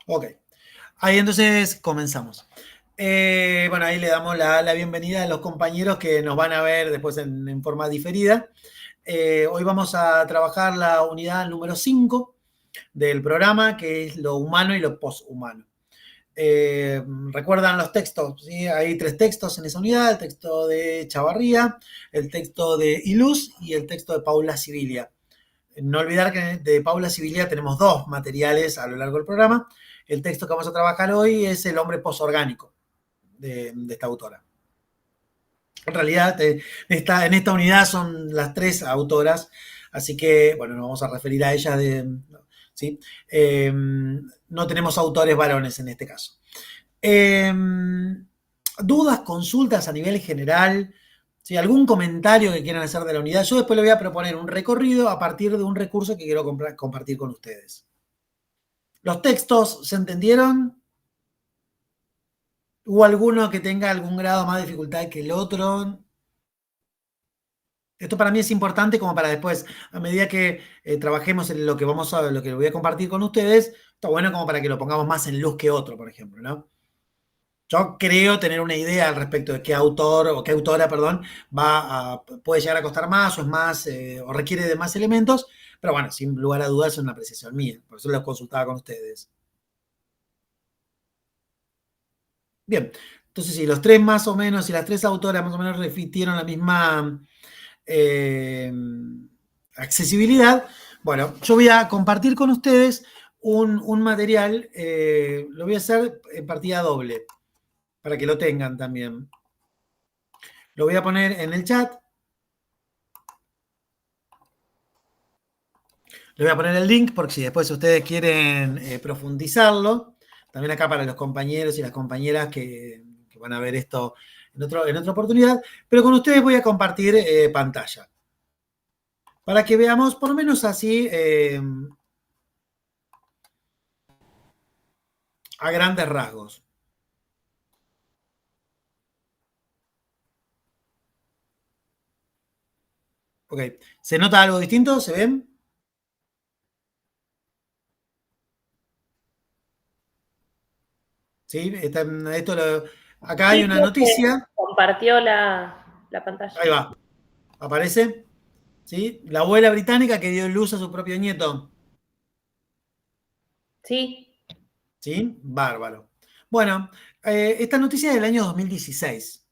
Ok. Ahí entonces comenzamos. Bueno, ahí le damos la bienvenida a los compañeros que nos van a ver después en forma diferida. Hoy vamos a trabajar la unidad número 5 del programa, que es lo humano y lo poshumano. Recuerdan los textos, ¿sí? Hay 3 textos en esa unidad: el texto de Chavarría, el texto de Iluz y el texto de Paula Sibilia. No olvidar que de Paula Sibilia tenemos 2 materiales a lo largo del programa. El texto que vamos a trabajar hoy es El hombre posorgánico de esta autora. En realidad, en esta unidad son las 3 autoras, así que, bueno, nos vamos a referir a ellas. ¿Sí? No tenemos autores varones en este caso. Eh, Dudas, consultas a nivel general, ¿sí? Algún comentario que quieran hacer de la unidad. Yo después le voy a proponer un recorrido a partir de un recurso que quiero compartir con ustedes. ¿Los textos se entendieron? ¿Hubo alguno que tenga algún grado más de dificultad que el otro? Esto para mí es importante como para después, a medida que trabajemos en lo que voy a compartir con ustedes, está bueno como para que lo pongamos más en luz que otro, por ejemplo, ¿no? Yo creo tener una idea al respecto de qué autor o qué autora, perdón, puede llegar a costar más o es más o requiere de más elementos, pero bueno, sin lugar a dudas es una apreciación mía, por eso lo consultaba con ustedes. Bien, entonces si los 3 más o menos, si las 3 autoras más o menos refirieron la misma eh, accesibilidad, bueno, yo voy a compartir con ustedes un material, lo voy a hacer en partida doble, para que lo tengan también. Lo voy a poner en el chat. Le voy a poner el link porque si después ustedes quieren profundizarlo, también acá para los compañeros y las compañeras que van a ver esto en otra oportunidad, pero con ustedes voy a compartir pantalla para que veamos por lo menos así a grandes rasgos. Ok, ¿se nota algo distinto? ¿Se ven? ¿Sí? Acá hay Sí, una creo que noticia. compartió la pantalla. Ahí va, aparece. ¿Sí? La abuela británica que dio luz a su propio nieto. Sí, ¿Sí? Bárbaro. Bueno, esta noticia es del año 2016.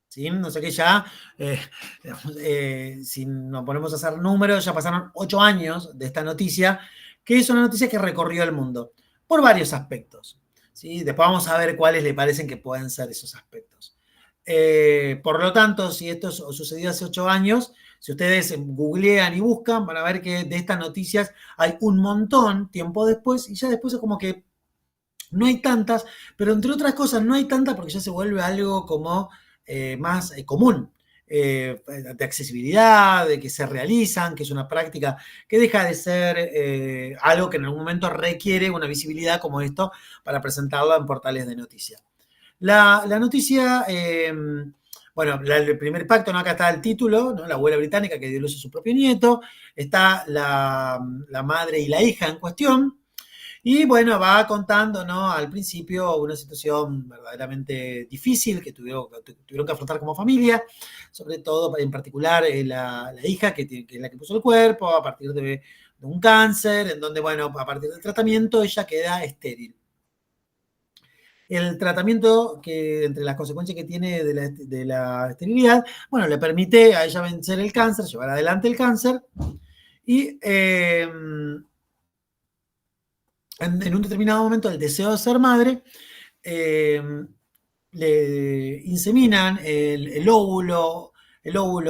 ¿Sí? No sé qué ya, eh, si nos ponemos a hacer números, ya pasaron 8 años de esta noticia, que es una noticia que recorrió el mundo por varios aspectos. ¿Sí? Después vamos a ver cuáles le parecen que pueden ser esos aspectos. Por lo tanto, si esto sucedió hace 8 años, si ustedes googlean y buscan, van a ver que de estas noticias hay un montón tiempo después, y ya después es como que no hay tantas, pero entre otras cosas no hay tantas porque ya se vuelve algo como más común, de accesibilidad, de que se realizan, que es una práctica que deja de ser algo que en algún momento requiere una visibilidad como esto para presentarla en portales de noticias. La noticia, bueno, el primer pacto, ¿no? Acá está el título, ¿no? La abuela británica que dio luz a su propio nieto, está la madre y la hija en cuestión, y bueno, va contando, ¿no? Al principio una situación verdaderamente difícil que tuvieron que afrontar como familia, sobre todo en particular la hija que es la que puso el cuerpo a partir de un cáncer, en donde, bueno, a partir del tratamiento ella queda estéril. El tratamiento, que entre las consecuencias que tiene de la esterilidad, bueno, le permite a ella vencer el cáncer, llevar adelante el cáncer, y en un determinado momento el deseo de ser madre eh, le inseminan el óvulo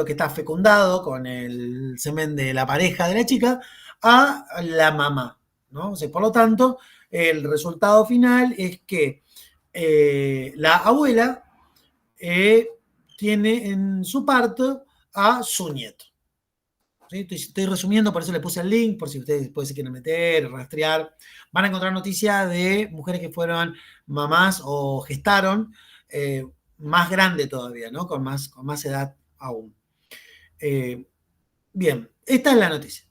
que está fecundado con el semen de la pareja de la chica a la mamá, ¿no? O sea, por lo tanto, el resultado final es que la abuela eh, tiene en su parto a su nieto. ¿Sí? Estoy resumiendo, por eso le puse el link, por si ustedes después se quieren meter, rastrear. Van a encontrar noticias de mujeres que fueron mamás o gestaron más grande todavía, ¿no? Con más edad aún. Eh, Bien, esta es la noticia.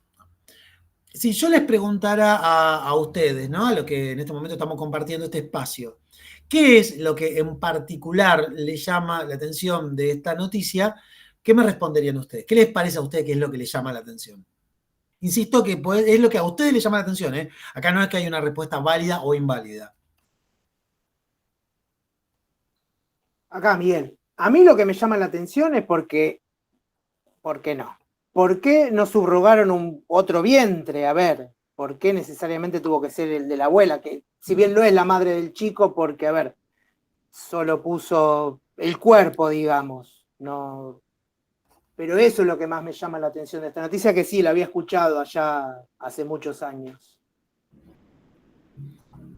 si yo les preguntara a ustedes, ¿no? A lo que en este momento estamos compartiendo este espacio, ¿qué es lo que en particular le llama la atención de esta noticia? ¿Qué me responderían ustedes? ¿Qué les parece a ustedes que es lo que les llama la atención? Insisto que es lo que a ustedes les llama la atención, ¿eh? Acá no es que hay una respuesta válida o inválida. Acá, Miguel. A mí lo que me llama la atención es ¿por qué no? ¿Por qué no subrogaron otro vientre? A ver, ¿por qué necesariamente tuvo que ser el de la abuela? Que si bien no es la madre del chico, porque, a ver, solo puso el cuerpo, digamos. No. Pero eso es lo que más me llama la atención de esta noticia, que sí, la había escuchado allá hace muchos años.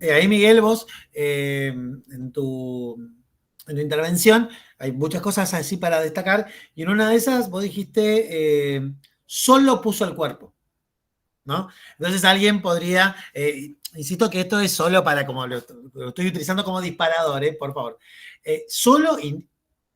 Ahí, Miguel, vos, en tu intervención, hay muchas cosas así para destacar, y en una de esas vos dijiste, solo puso el cuerpo, ¿no? Entonces alguien podría, insisto que esto es solo para, como lo estoy utilizando como disparador, por favor. Solo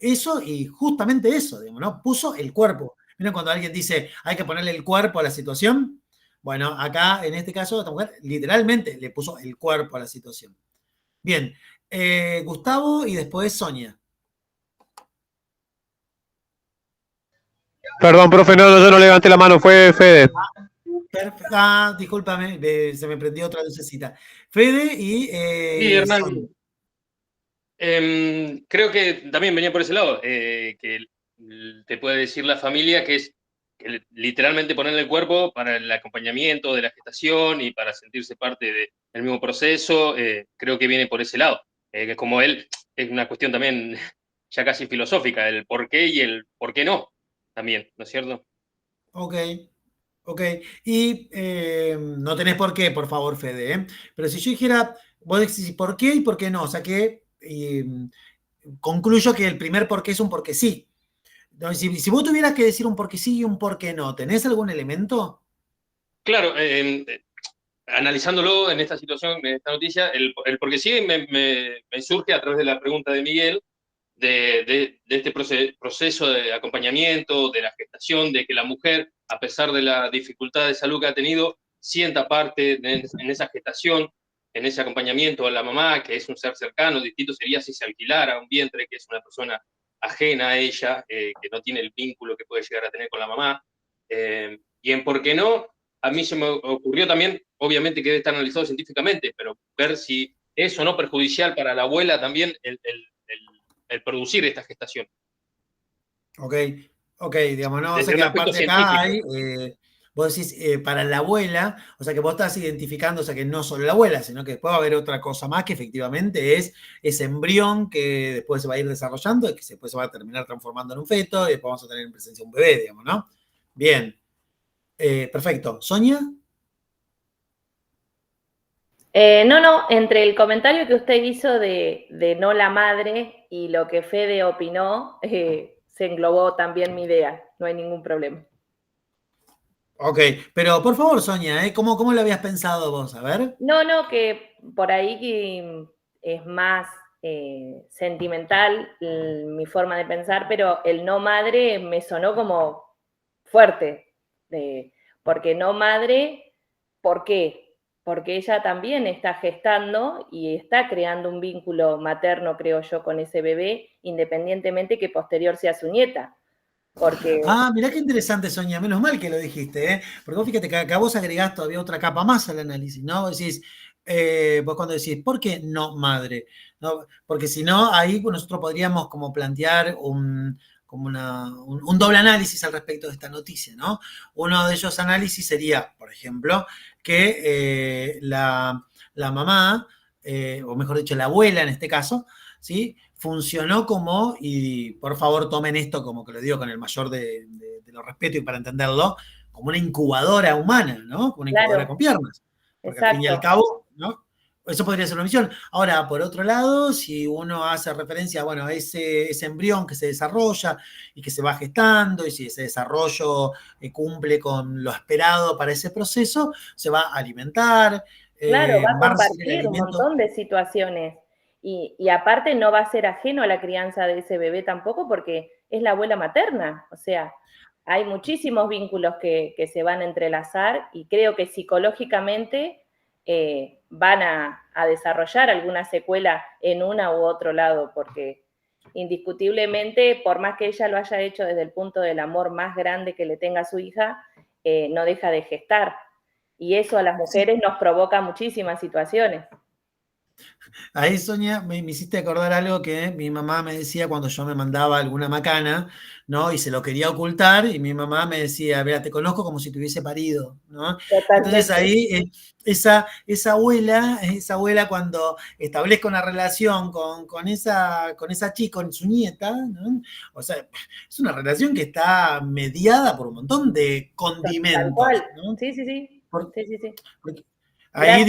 eso y justamente eso, digamos, ¿no? Puso el cuerpo. ¿Vieron cuando alguien dice, hay que ponerle el cuerpo a la situación? Bueno, acá, en este caso, esta mujer literalmente le puso el cuerpo a la situación. Bien, Gustavo y después Sonia. Perdón, profe, no, yo no levanté la mano, fue Fede. Discúlpame, se me prendió otra lucecita. Fede Sí, y Hernán, Sonia. creo que también venía por ese lado, que te puede decir la familia que es que literalmente ponerle el cuerpo para el acompañamiento de la gestación y para sentirse parte del mismo proceso, creo que viene por ese lado. Que como él, es una cuestión también ya casi filosófica, el por qué y el por qué no, también, ¿no es cierto? Ok, ok. Y no tenés por qué, por favor, Fede, ¿eh? Pero si yo dijera, vos decís por qué y por qué no, o sea que concluyo que el primer por qué es un porque sí. No, si vos tuvieras que decir un por qué sí y un por qué no, ¿tenés algún elemento? Claro, analizándolo en esta situación, en esta noticia, el por qué sí me surge a través de la pregunta de Miguel, de este proceso de acompañamiento, de la gestación, de que la mujer, a pesar de la dificultad de salud que ha tenido, sienta parte en esa gestación, en ese acompañamiento a la mamá, que es un ser cercano. Distinto sería si se alquilara un vientre, que es una persona ajena a ella, que no tiene el vínculo que puede llegar a tener con la mamá. Y en por qué no, a mí se me ocurrió también, obviamente que debe estar analizado científicamente, pero ver si es o no perjudicial para la abuela también el producir esta gestación. Ok, ok, digamos, ¿no? O sea Desde que un aspecto aparte acá científico. hay, vos decís, para la abuela, o sea que vos estás identificando, o sea que no solo la abuela, sino que después va a haber otra cosa más que efectivamente es ese embrión que después se va a ir desarrollando y que después se va a terminar transformando en un feto y después vamos a tener en presencia un bebé, digamos, ¿no? Bien, perfecto. ¿Sonia? No, entre el comentario que usted hizo de no la madre y lo que Fede opinó, se englobó también mi idea, no hay ningún problema. Ok, pero por favor, Sonia, ¿cómo lo habías pensado vos? A ver. No, que por ahí es más sentimental mi forma de pensar, pero el no madre me sonó como fuerte, porque no madre, ¿por qué? Porque ella también está gestando y está creando un vínculo materno, creo yo, con ese bebé, independientemente que posterior sea su nieta. Porque Mirá qué interesante, Sonia. Menos mal que lo dijiste, ¿eh? Porque vos fíjate que acá vos agregás todavía otra capa más al análisis, ¿no? Vos decís, vos cuando decís, ¿por qué no madre? ¿No? Porque si no, ahí nosotros podríamos como plantear un doble análisis al respecto de esta noticia, ¿no? Uno de esos análisis sería, por ejemplo, que la mamá, o mejor dicho, la abuela en este caso, ¿sí? Funcionó como, y por favor tomen esto como que lo digo con el mayor de los respetos y para entenderlo, como una incubadora humana, ¿no? Como una incubadora claro, con piernas. Porque al fin y al exacto. cabo, ¿no? Eso podría ser una misión. Ahora, por otro lado, si uno hace referencia, bueno, a ese embrión que se desarrolla y que se va gestando, y si ese desarrollo cumple con lo esperado para ese proceso, se va a alimentar, Claro, va a va a recibir el compartir un alimento. montón de situaciones. Y aparte no va a ser ajeno a la crianza de ese bebé tampoco porque es la abuela materna. O sea, hay muchísimos vínculos que se van a entrelazar y creo que psicológicamente van a desarrollar alguna secuela en una u otro lado, porque indiscutiblemente, por más que ella lo haya hecho desde el punto del amor más grande que le tenga a su hija, no deja de gestar. Y eso a las mujeres nos provoca muchísimas situaciones. Ahí, Sonia, me hiciste acordar algo que mi mamá me decía cuando yo me mandaba alguna macana, ¿no? Y se lo quería ocultar, y mi mamá me decía, vea, te conozco como si te hubiese parido, ¿no? Entonces ahí, esa abuela cuando establezca una relación con esa chica, con su nieta, ¿no? O sea, es una relación que está mediada por un montón de condimentos, tal cual. ¿no? Sí, sí, sí. Sí, sí, sí. Ahí,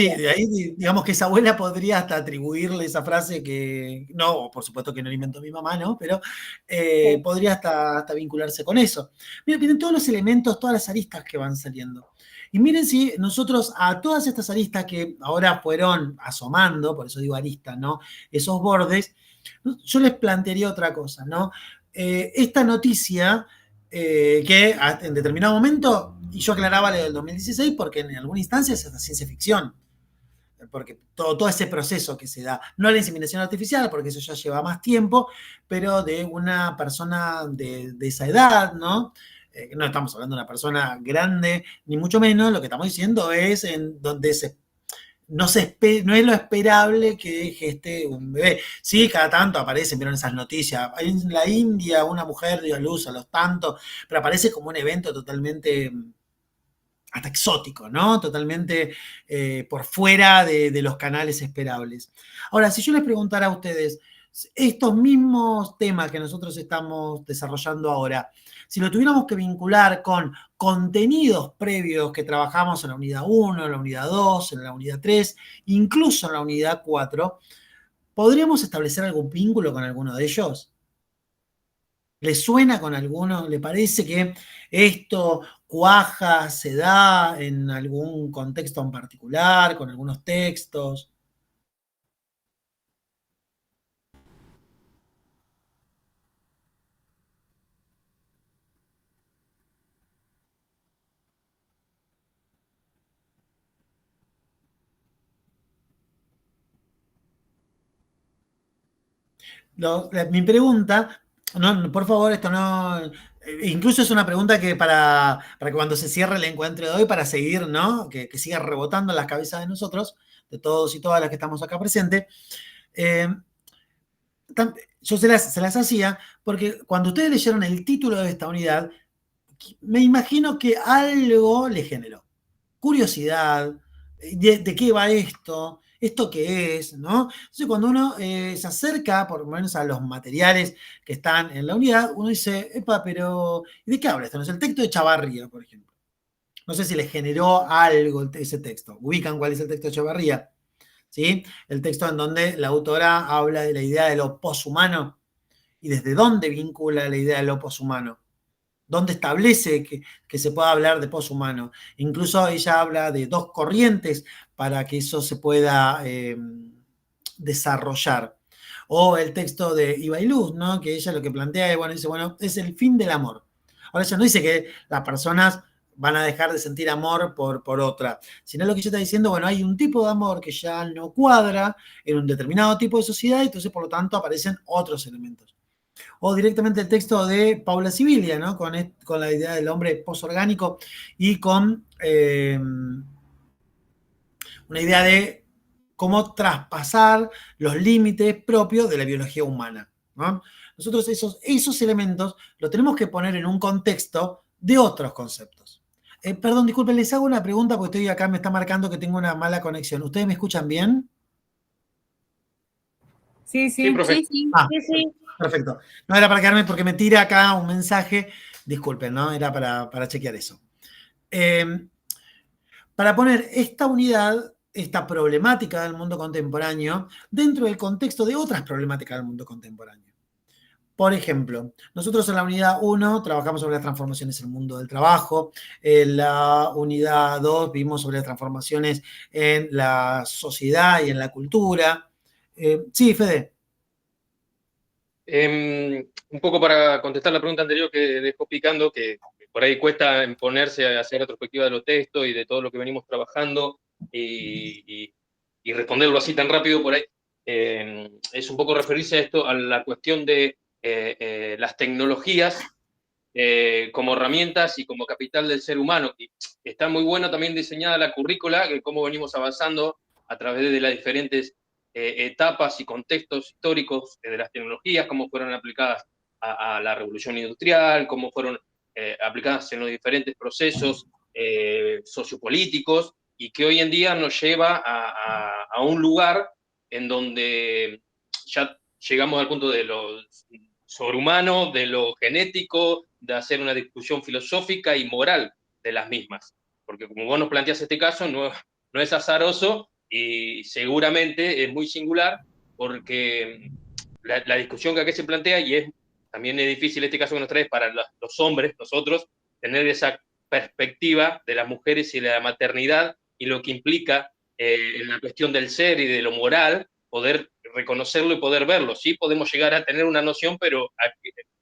digamos que esa abuela podría hasta atribuirle esa frase que, no, por supuesto que no la inventó mi mamá, ¿no? Pero Sí. podría hasta vincularse con eso. Miren todos los elementos, todas las aristas que van saliendo. Y miren si nosotros a todas estas aristas que ahora fueron asomando, por eso digo aristas, ¿no? Esos bordes, yo les plantearía otra cosa, ¿no? Esta noticia que en determinado momento, y yo aclaraba la del 2016 porque en alguna instancia es hasta ciencia ficción, porque todo ese proceso que se da, no la inseminación artificial, porque eso ya lleva más tiempo, pero de una persona de esa edad, ¿no? No estamos hablando de una persona grande, ni mucho menos, lo que estamos diciendo es en donde no es lo esperable que geste un bebé. Sí, cada tanto aparecen, vieron esas noticias. En la India una mujer dio a luz a los tantos, pero aparece como un evento totalmente hasta exótico, ¿no? Totalmente por fuera de los canales esperables. Ahora, si yo les preguntara a ustedes, estos mismos temas que nosotros estamos desarrollando ahora, si lo tuviéramos que vincular con contenidos previos que trabajamos en la unidad 1, en la unidad 2, en la unidad 3, incluso en la unidad 4, ¿podríamos establecer algún vínculo con alguno de ellos? ¿Les suena con alguno? ¿Le parece que esto cuaja, se da en algún contexto en particular, con algunos textos? Mi pregunta, no, por favor, esto no. Incluso es una pregunta que para que cuando se cierre el encuentro de hoy, para seguir, ¿no? Que siga rebotando en las cabezas de nosotros, de todos y todas las que estamos acá presentes. Yo se las hacía porque cuando ustedes leyeron el título de esta unidad, me imagino que algo le generó. Curiosidad, de qué va esto qué es, ¿no? Entonces, cuando uno se acerca, por lo menos a los materiales que están en la unidad, uno dice, epa, pero ¿y de qué habla esto? ¿No es el texto de Chavarría, por ejemplo? No sé si le generó algo ese texto. ¿Ubican cuál es el texto de Chavarría? ¿Sí? El texto en donde la autora habla de la idea de lo poshumano y desde dónde vincula la idea de lo poshumano. ¿Dónde establece que se pueda hablar de poshumano? Incluso ella habla de dos corrientes para que eso se pueda desarrollar. O el texto de Ibailuz, ¿no? Que ella lo que plantea es, bueno, dice, bueno, es el fin del amor. Ahora ella no dice que las personas van a dejar de sentir amor por otra, sino lo que ella está diciendo, bueno, hay un tipo de amor que ya no cuadra en un determinado tipo de sociedad, y entonces por lo tanto aparecen otros elementos. O directamente el texto de Paula Sibilia, ¿no? Con la idea del hombre posorgánico y con una idea de cómo traspasar los límites propios de la biología humana, ¿no? Nosotros esos elementos los tenemos que poner en un contexto de otros conceptos. Perdón, disculpen, les hago una pregunta porque estoy acá, me está marcando que tengo una mala conexión. ¿Ustedes me escuchan bien? Sí, Sí, sí. profe. Sí, sí. Perfecto. No era para quedarme porque me tira acá un mensaje. Disculpen, ¿no? Era para chequear eso. Para poner esta unidad, esta problemática del mundo contemporáneo, dentro del contexto de otras problemáticas del mundo contemporáneo. Por ejemplo, nosotros en la unidad 1 trabajamos sobre las transformaciones en el mundo del trabajo, en la unidad 2 vimos sobre las transformaciones en la sociedad y en la cultura. Sí, Fede. Un poco para contestar la pregunta anterior que dejó picando, que por ahí cuesta ponerse a hacer retrospectiva de los textos y de todo lo que venimos trabajando y responderlo así tan rápido por ahí. Es un poco referirse a esto, a la cuestión de las tecnologías como herramientas y como capital del ser humano. Y está muy bueno también diseñada la currícula, que cómo venimos avanzando a través de las diferentes etapas y contextos históricos de las tecnologías, cómo fueron aplicadas a la revolución industrial, cómo fueron aplicadas en los diferentes procesos sociopolíticos, y que hoy en día nos lleva a un lugar en donde ya llegamos al punto de lo sobrehumano, de lo genético, de hacer una discusión filosófica y moral de las mismas. Porque como vos nos planteás este caso, no es azaroso y seguramente es muy singular, porque la discusión que aquí se plantea, y también es difícil este caso que nos traes para los hombres, nosotros, tener esa perspectiva de las mujeres y de la maternidad y lo que implica en la cuestión del ser y de lo moral, poder reconocerlo y poder verlo. Sí podemos llegar a tener una noción, pero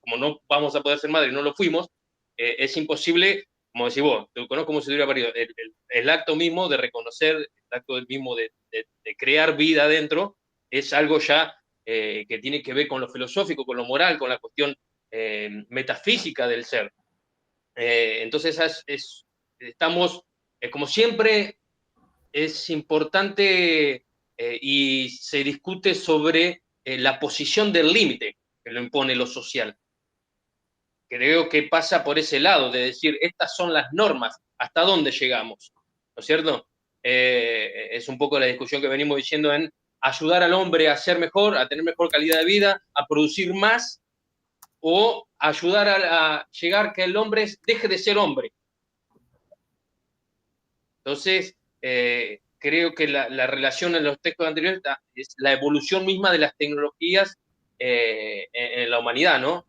como no vamos a poder ser madres, no lo fuimos, es imposible, como decís vos, te conozco como si tuviera parido, el acto mismo de reconocer, el acto mismo de crear vida adentro, es algo ya que tiene que ver con lo filosófico, con lo moral, con la cuestión metafísica del ser. Entonces estamos, como siempre, es importante y se discute sobre la posición del límite que lo impone lo social. Creo que pasa por ese lado, de decir, estas son las normas, ¿hasta dónde llegamos? ¿No es cierto? Es un poco la discusión que venimos diciendo en ayudar al hombre a ser mejor, a tener mejor calidad de vida, a producir más, o ayudar a llegar que el hombre deje de ser hombre. Entonces, creo que la relación en los textos anteriores es la evolución misma de las tecnologías en la humanidad, ¿no?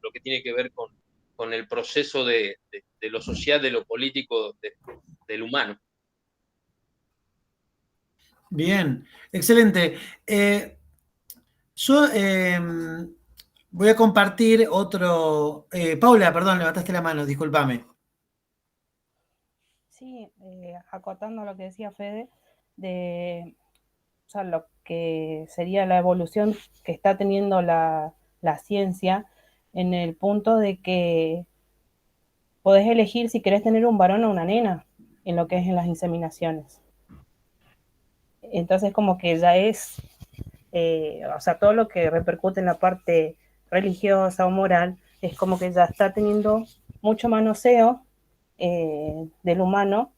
Lo que tiene que ver con el proceso de lo social, de lo político, del humano. Bien, excelente. Yo voy a compartir otro. Paula, perdón, levantaste la mano, discúlpame. Sí, acotando lo que decía Fede, de o sea, lo que sería la evolución que está teniendo la ciencia, en el punto de que podés elegir si querés tener un varón o una nena, en lo que es en las inseminaciones. Entonces como que ya es, o sea, todo lo que repercute en la parte religiosa o moral, es como que ya está teniendo mucho manoseo del humano,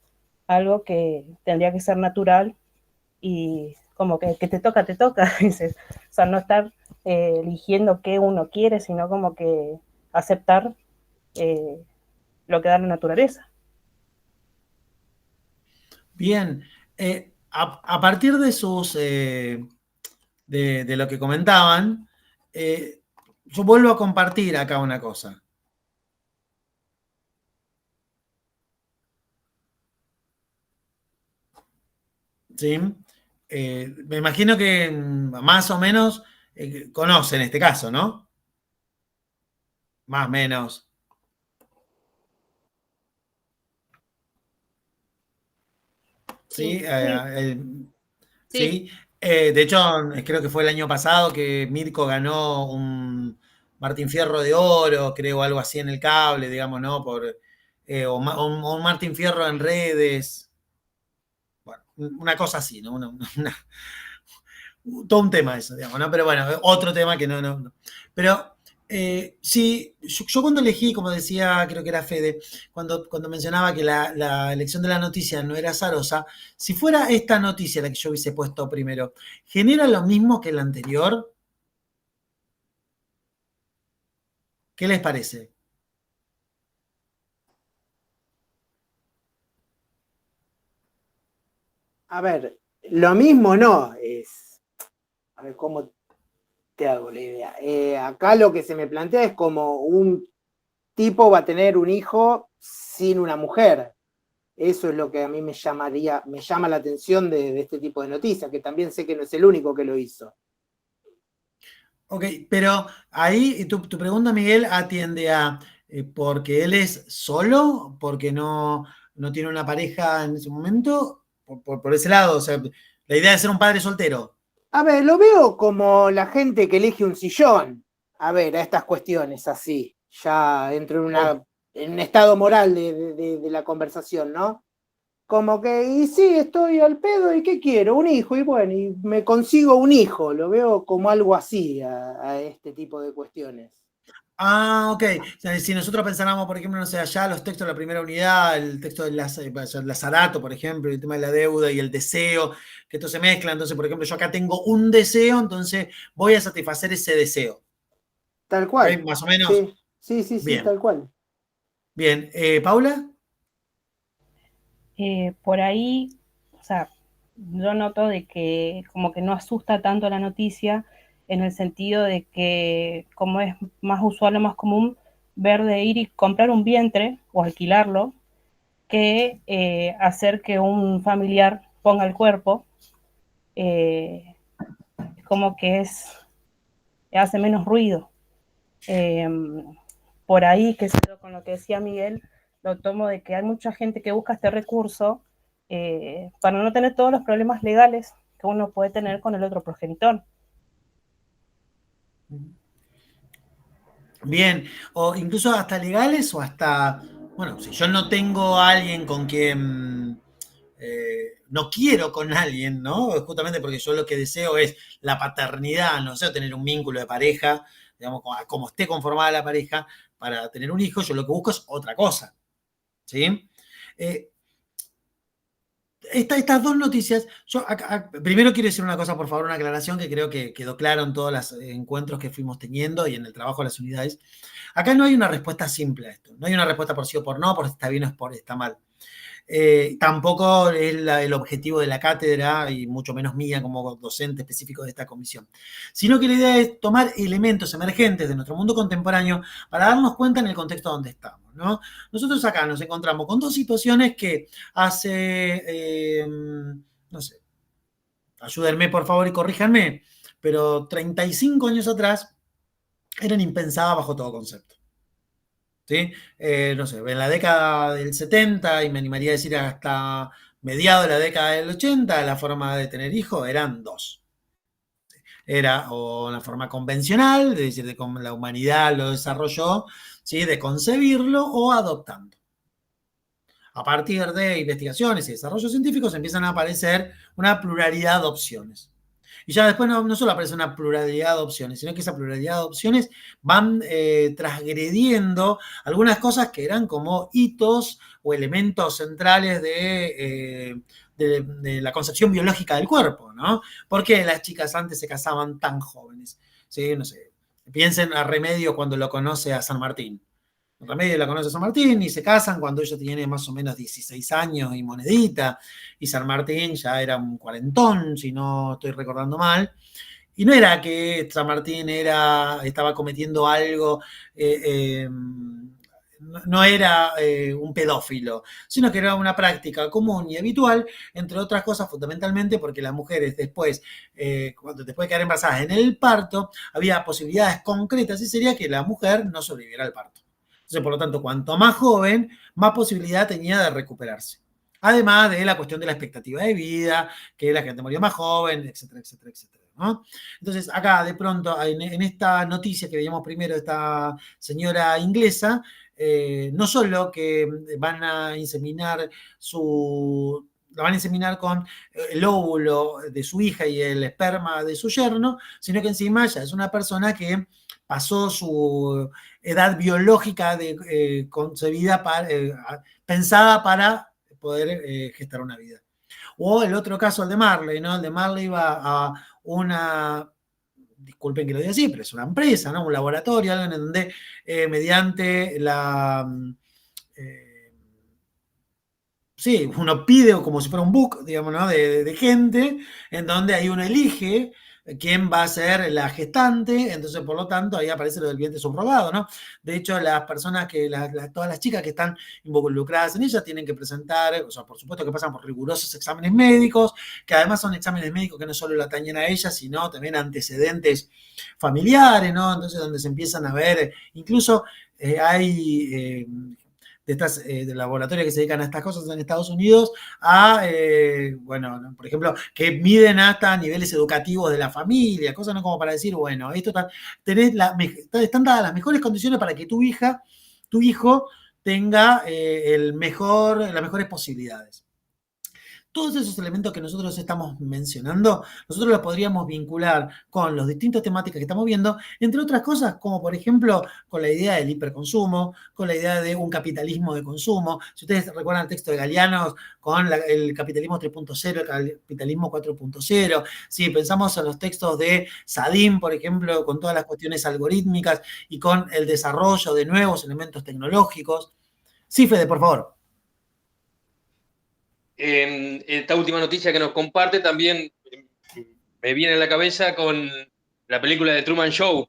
algo que tendría que ser natural y como que te toca, dices. O sea, no estar eligiendo qué uno quiere, sino como que aceptar lo que da la naturaleza. Bien, a partir de de lo que comentaban, yo vuelvo a compartir acá una cosa. ¿Sí? Me imagino que más o menos conocen este caso, ¿no? Más o menos. Sí, sí. De hecho, creo que fue el año pasado que Mirko ganó un Martín Fierro de Oro, creo, algo así en el cable, digamos, ¿no? O un Martín Fierro en redes. Bueno, una cosa así, ¿no? Todo un tema eso, digamos, ¿no? Pero bueno, otro tema que no. Pero sí, yo cuando elegí, como decía, creo que era Fede, cuando mencionaba que la elección de la noticia no era azarosa, si fuera esta noticia la que yo hubiese puesto primero, ¿genera lo mismo que la anterior? ¿Qué les parece? A ver, lo mismo no, es. A ver, ¿cómo te hago la idea? Acá lo que se me plantea es como un tipo va a tener un hijo sin una mujer. Eso es lo que a mí me llama la atención de este tipo de noticias, que también sé que no es el único que lo hizo. Ok, pero ahí tu pregunta, Miguel, atiende a porque él es solo, porque no tiene una pareja en ese momento, por ese lado, o sea, la idea de ser un padre soltero. A ver, lo veo como la gente que elige un sillón. A ver, a estas cuestiones así. Ya entro en un estado moral de la conversación, ¿no? Como que, y sí, estoy al pedo, ¿y qué quiero? Un hijo, y bueno, y me consigo un hijo. Lo veo como algo así a este tipo de cuestiones. Ah, ok. O sea, si nosotros pensáramos, por ejemplo, no sé, allá los textos de la primera unidad, el texto de Lazarato, por ejemplo, el tema de la deuda y el deseo, que esto se mezcla. Entonces, por ejemplo, yo acá tengo un deseo, entonces voy a satisfacer ese deseo. Tal cual. ¿Ok? Más o menos. Sí, Bien. tal cual. Bien. ¿Paula? Por ahí, o sea, yo noto de que como que no asusta tanto la noticia en el sentido de que como es más usual o más común ver de ir y comprar un vientre o alquilarlo que hacer que un familiar ponga el cuerpo, como que hace menos ruido. Eh, por ahí, que con lo que decía Miguel, lo tomo de que hay mucha gente que busca este recurso para no tener todos los problemas legales que uno puede tener con el otro progenitor. Bien. O incluso hasta legales o hasta, bueno, si yo no tengo a alguien con quien no quiero con alguien, ¿no? Justamente porque yo lo que deseo es la paternidad, no sé, tener un vínculo de pareja, digamos, como esté conformada la pareja, para tener un hijo, yo lo que busco es otra cosa, ¿sí? Eh, estas dos noticias, yo primero quiero decir una cosa, por favor, una aclaración que creo que quedó claro en todos los encuentros que fuimos teniendo y en el trabajo de las unidades. Acá no hay una respuesta simple a esto, no hay una respuesta por sí o por no, por está bien o por está mal. Tampoco es el objetivo de la cátedra y mucho menos mía como docente específico de esta comisión, sino que la idea es tomar elementos emergentes de nuestro mundo contemporáneo para darnos cuenta en el contexto donde estamos, ¿no? Nosotros acá nos encontramos con dos situaciones que hace, no sé, ayúdenme por favor y corríjanme, pero 35 años atrás eran impensadas bajo todo concepto. ¿Sí? No sé, en la década del 70 y me animaría a decir hasta mediados de la década del 80, la forma de tener hijos eran dos. Era o la forma convencional, es decir, de cómo la humanidad lo desarrolló, ¿sí? De concebirlo o adoptando. A partir de investigaciones y desarrollos científicos empiezan a aparecer una pluralidad de opciones. Y ya después no solo aparece una pluralidad de opciones, sino que esa pluralidad de opciones van transgrediendo algunas cosas que eran como hitos o elementos centrales de la concepción biológica del cuerpo, ¿no? ¿Por qué las chicas antes se casaban tan jóvenes? ¿Sí? No sé, piensen a Remedio cuando lo conoce a San Martín. Remedio la conoce a San Martín y se casan cuando ella tiene más o menos 16 años y monedita, y San Martín ya era un cuarentón, si no estoy recordando mal. Y no era que San Martín estaba cometiendo algo, no era un pedófilo, sino que era una práctica común y habitual, entre otras cosas fundamentalmente porque las mujeres después de quedar embarazadas en el parto, había posibilidades concretas y sería que la mujer no sobreviviera al parto. Entonces, por lo tanto, cuanto más joven, más posibilidad tenía de recuperarse. Además de la cuestión de la expectativa de vida, que la gente moría más joven, etcétera, etcétera, etcétera, ¿no? Entonces, acá de pronto, en esta noticia que veíamos primero de esta señora inglesa, no solo que van a inseminar la van a inseminar con el óvulo de su hija y el esperma de su yerno, sino que encima ya es una persona que pasó su edad biológica concebida pensada para poder gestar una vida. O el otro caso, el de Marley, ¿no? El de Marley va a una, disculpen que lo diga así, pero es una empresa, ¿no? Un laboratorio, algo en donde mediante sí, uno pide como si fuera un book, digamos, ¿no? de gente, en donde ahí uno elige quién va a ser la gestante, entonces por lo tanto ahí aparece lo del vientre subrogado, ¿no? De hecho, las personas todas las chicas que están involucradas en ella tienen que presentar, o sea, por supuesto que pasan por rigurosos exámenes médicos, que además son exámenes médicos que no solo la atañen a ellas, sino también antecedentes familiares, ¿no? Entonces donde se empiezan a ver incluso hay de estas de laboratorios que se dedican a estas cosas en Estados Unidos, a, bueno, por ejemplo, que miden hasta niveles educativos de la familia, cosas no como para decir, bueno, esto están dadas las mejores condiciones para que tu hijo tenga las mejores posibilidades. Todos esos elementos que nosotros estamos mencionando, nosotros los podríamos vincular con las distintas temáticas que estamos viendo, entre otras cosas, como por ejemplo, con la idea del hiperconsumo, con la idea de un capitalismo de consumo. Si ustedes recuerdan el texto de Galeano con el capitalismo 3.0, el capitalismo 4.0, si pensamos en los textos de Sadim, por ejemplo, con todas las cuestiones algorítmicas y con el desarrollo de nuevos elementos tecnológicos. Sí, Fede, por favor. Esta última noticia que nos comparte también me viene a la cabeza con la película de Truman Show,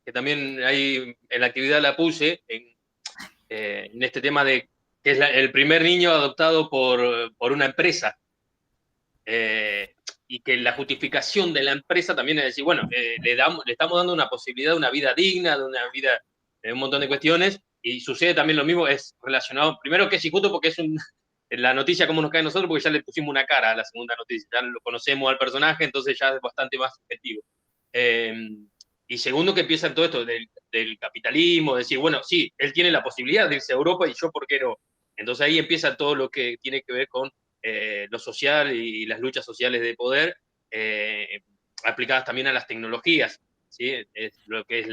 que también ahí en la actividad la puse, en este tema de que es el primer niño adoptado por una empresa. Y que la justificación de la empresa también es decir, bueno, le estamos dando una posibilidad de una vida digna, de una vida, de un montón de cuestiones, y sucede también lo mismo, es relacionado, primero que es injusto porque es la noticia como nos cae a nosotros, porque ya le pusimos una cara a la segunda noticia, ya lo conocemos al personaje, entonces ya es bastante más objetivo. Y segundo que empieza todo esto del capitalismo, decir, bueno, sí, él tiene la posibilidad de irse a Europa y yo, ¿por qué no? Entonces ahí empieza todo lo que tiene que ver con lo social y las luchas sociales de poder, aplicadas también a las tecnologías, ¿sí? Es lo que es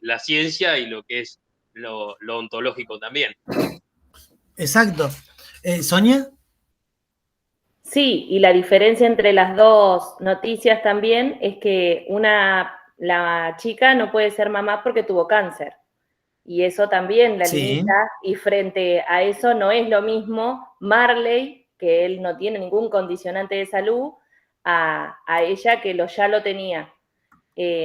la ciencia y lo que es lo ontológico también. Exacto. ¿Sonia? Sí, y la diferencia entre las dos noticias también es que la chica no puede ser mamá porque tuvo cáncer. Y eso también la limita, y frente a eso no es lo mismo Marley, que él no tiene ningún condicionante de salud, a ella que ya lo tenía.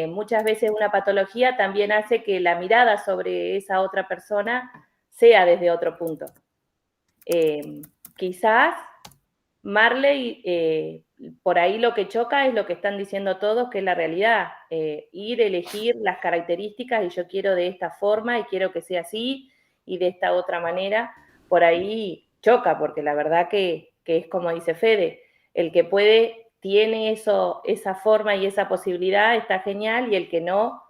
Muchas veces una patología también hace que la mirada sobre esa otra persona sea desde otro punto. Quizás Marley, por ahí lo que choca es lo que están diciendo todos, que es la realidad. Elegir las características y yo quiero de esta forma y quiero que sea así y de esta otra manera, por ahí choca, porque la verdad que es como dice Fede, el que puede tiene esa forma y esa posibilidad, está genial, y el que no,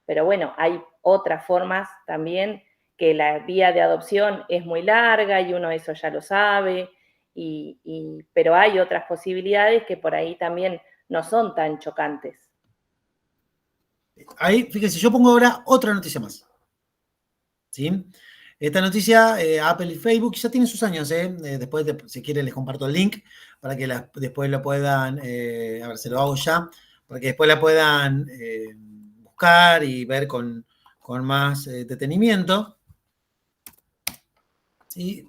pero bueno, hay otras formas también, que la vía de adopción es muy larga y uno eso ya lo sabe. Pero hay otras posibilidades que por ahí también no son tan chocantes. Ahí, fíjense, yo pongo ahora otra noticia más. ¿Sí? Esta noticia, Apple y Facebook ya tienen sus años, después, si quieren, les comparto el link para que después lo puedan, a ver, se lo hago ya, para que después la puedan buscar y ver con más detenimiento. ¿Sí?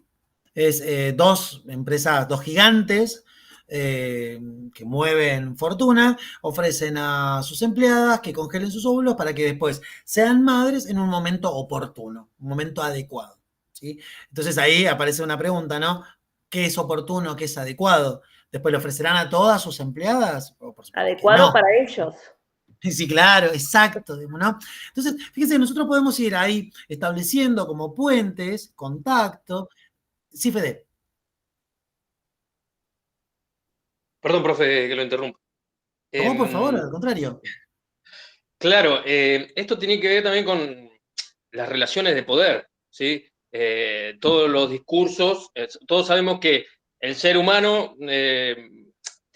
Es dos empresas, dos gigantes que mueven fortuna, ofrecen a sus empleadas que congelen sus óvulos para que después sean madres en un momento oportuno, un momento adecuado. ¿Sí? Entonces ahí aparece una pregunta, ¿no? ¿Qué es oportuno, qué es adecuado? ¿Después le ofrecerán a todas sus empleadas? Adecuado no. para ellos. Sí, claro, exacto, ¿no? Entonces, fíjense, nosotros podemos ir ahí estableciendo como puentes, contacto. Sí, Fede. Perdón, profe, que lo interrumpa. No, por favor, al contrario. Claro, esto tiene que ver también con las relaciones de poder, ¿sí? Todos los discursos, todos sabemos que el ser humano tiene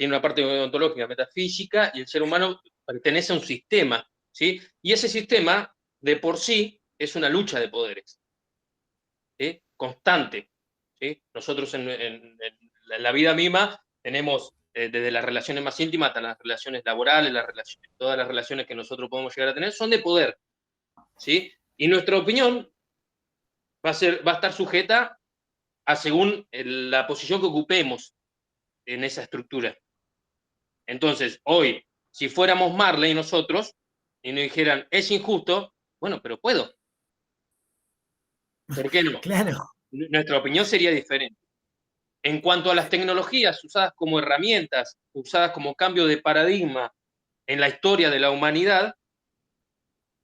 una parte ontológica, metafísica, y el ser humano pertenece a un sistema, ¿sí? Y ese sistema, de por sí, es una lucha de poderes, ¿sí? Constante, ¿sí? Nosotros en la vida misma tenemos desde las relaciones más íntimas hasta las relaciones laborales, todas las relaciones que nosotros podemos llegar a tener son de poder, ¿sí? Y nuestra opinión va a estar sujeta a según la posición que ocupemos en esa estructura. Entonces, hoy, si fuéramos Marley nosotros, y nos dijeran, es injusto, bueno, pero puedo. ¿Por qué no? Claro. Nuestra opinión sería diferente. En cuanto a las tecnologías usadas como herramientas, usadas como cambio de paradigma en la historia de la humanidad,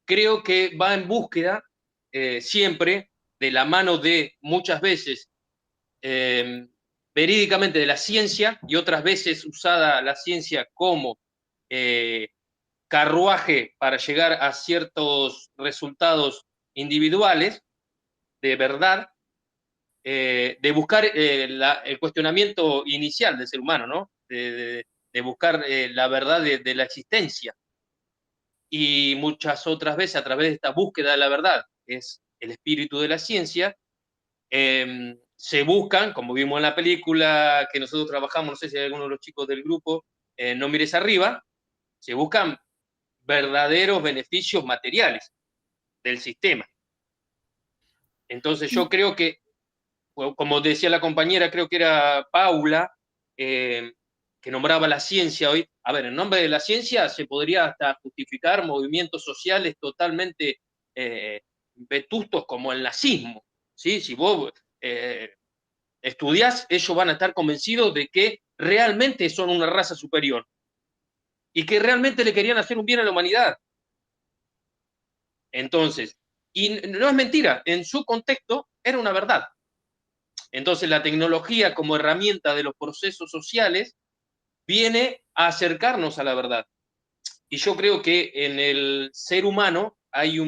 creo que va en búsqueda siempre de la mano de muchas veces verídicamente de la ciencia y otras veces usada la ciencia como carruaje para llegar a ciertos resultados individuales de verdad, de buscar el cuestionamiento inicial del ser humano, ¿no? De buscar la verdad de la existencia. Y muchas otras veces a través de esta búsqueda de la verdad, que es el espíritu de la ciencia, se buscan, como vimos en la película que nosotros trabajamos, no sé si hay alguno de los chicos del grupo, No mires arriba, se buscan verdaderos beneficios materiales del sistema. Entonces yo creo que, como decía la compañera, creo que era Paula, que nombraba la ciencia hoy, a ver, en nombre de la ciencia se podría hasta justificar movimientos sociales totalmente vetustos como el nazismo, ¿sí? Si vos estudiás, ellos van a estar convencidos de que realmente son una raza superior y que realmente le querían hacer un bien a la humanidad. Entonces, y no es mentira, en su contexto era una verdad. Entonces, la tecnología como herramienta de los procesos sociales viene a acercarnos a la verdad. Y yo creo que en el ser humano hay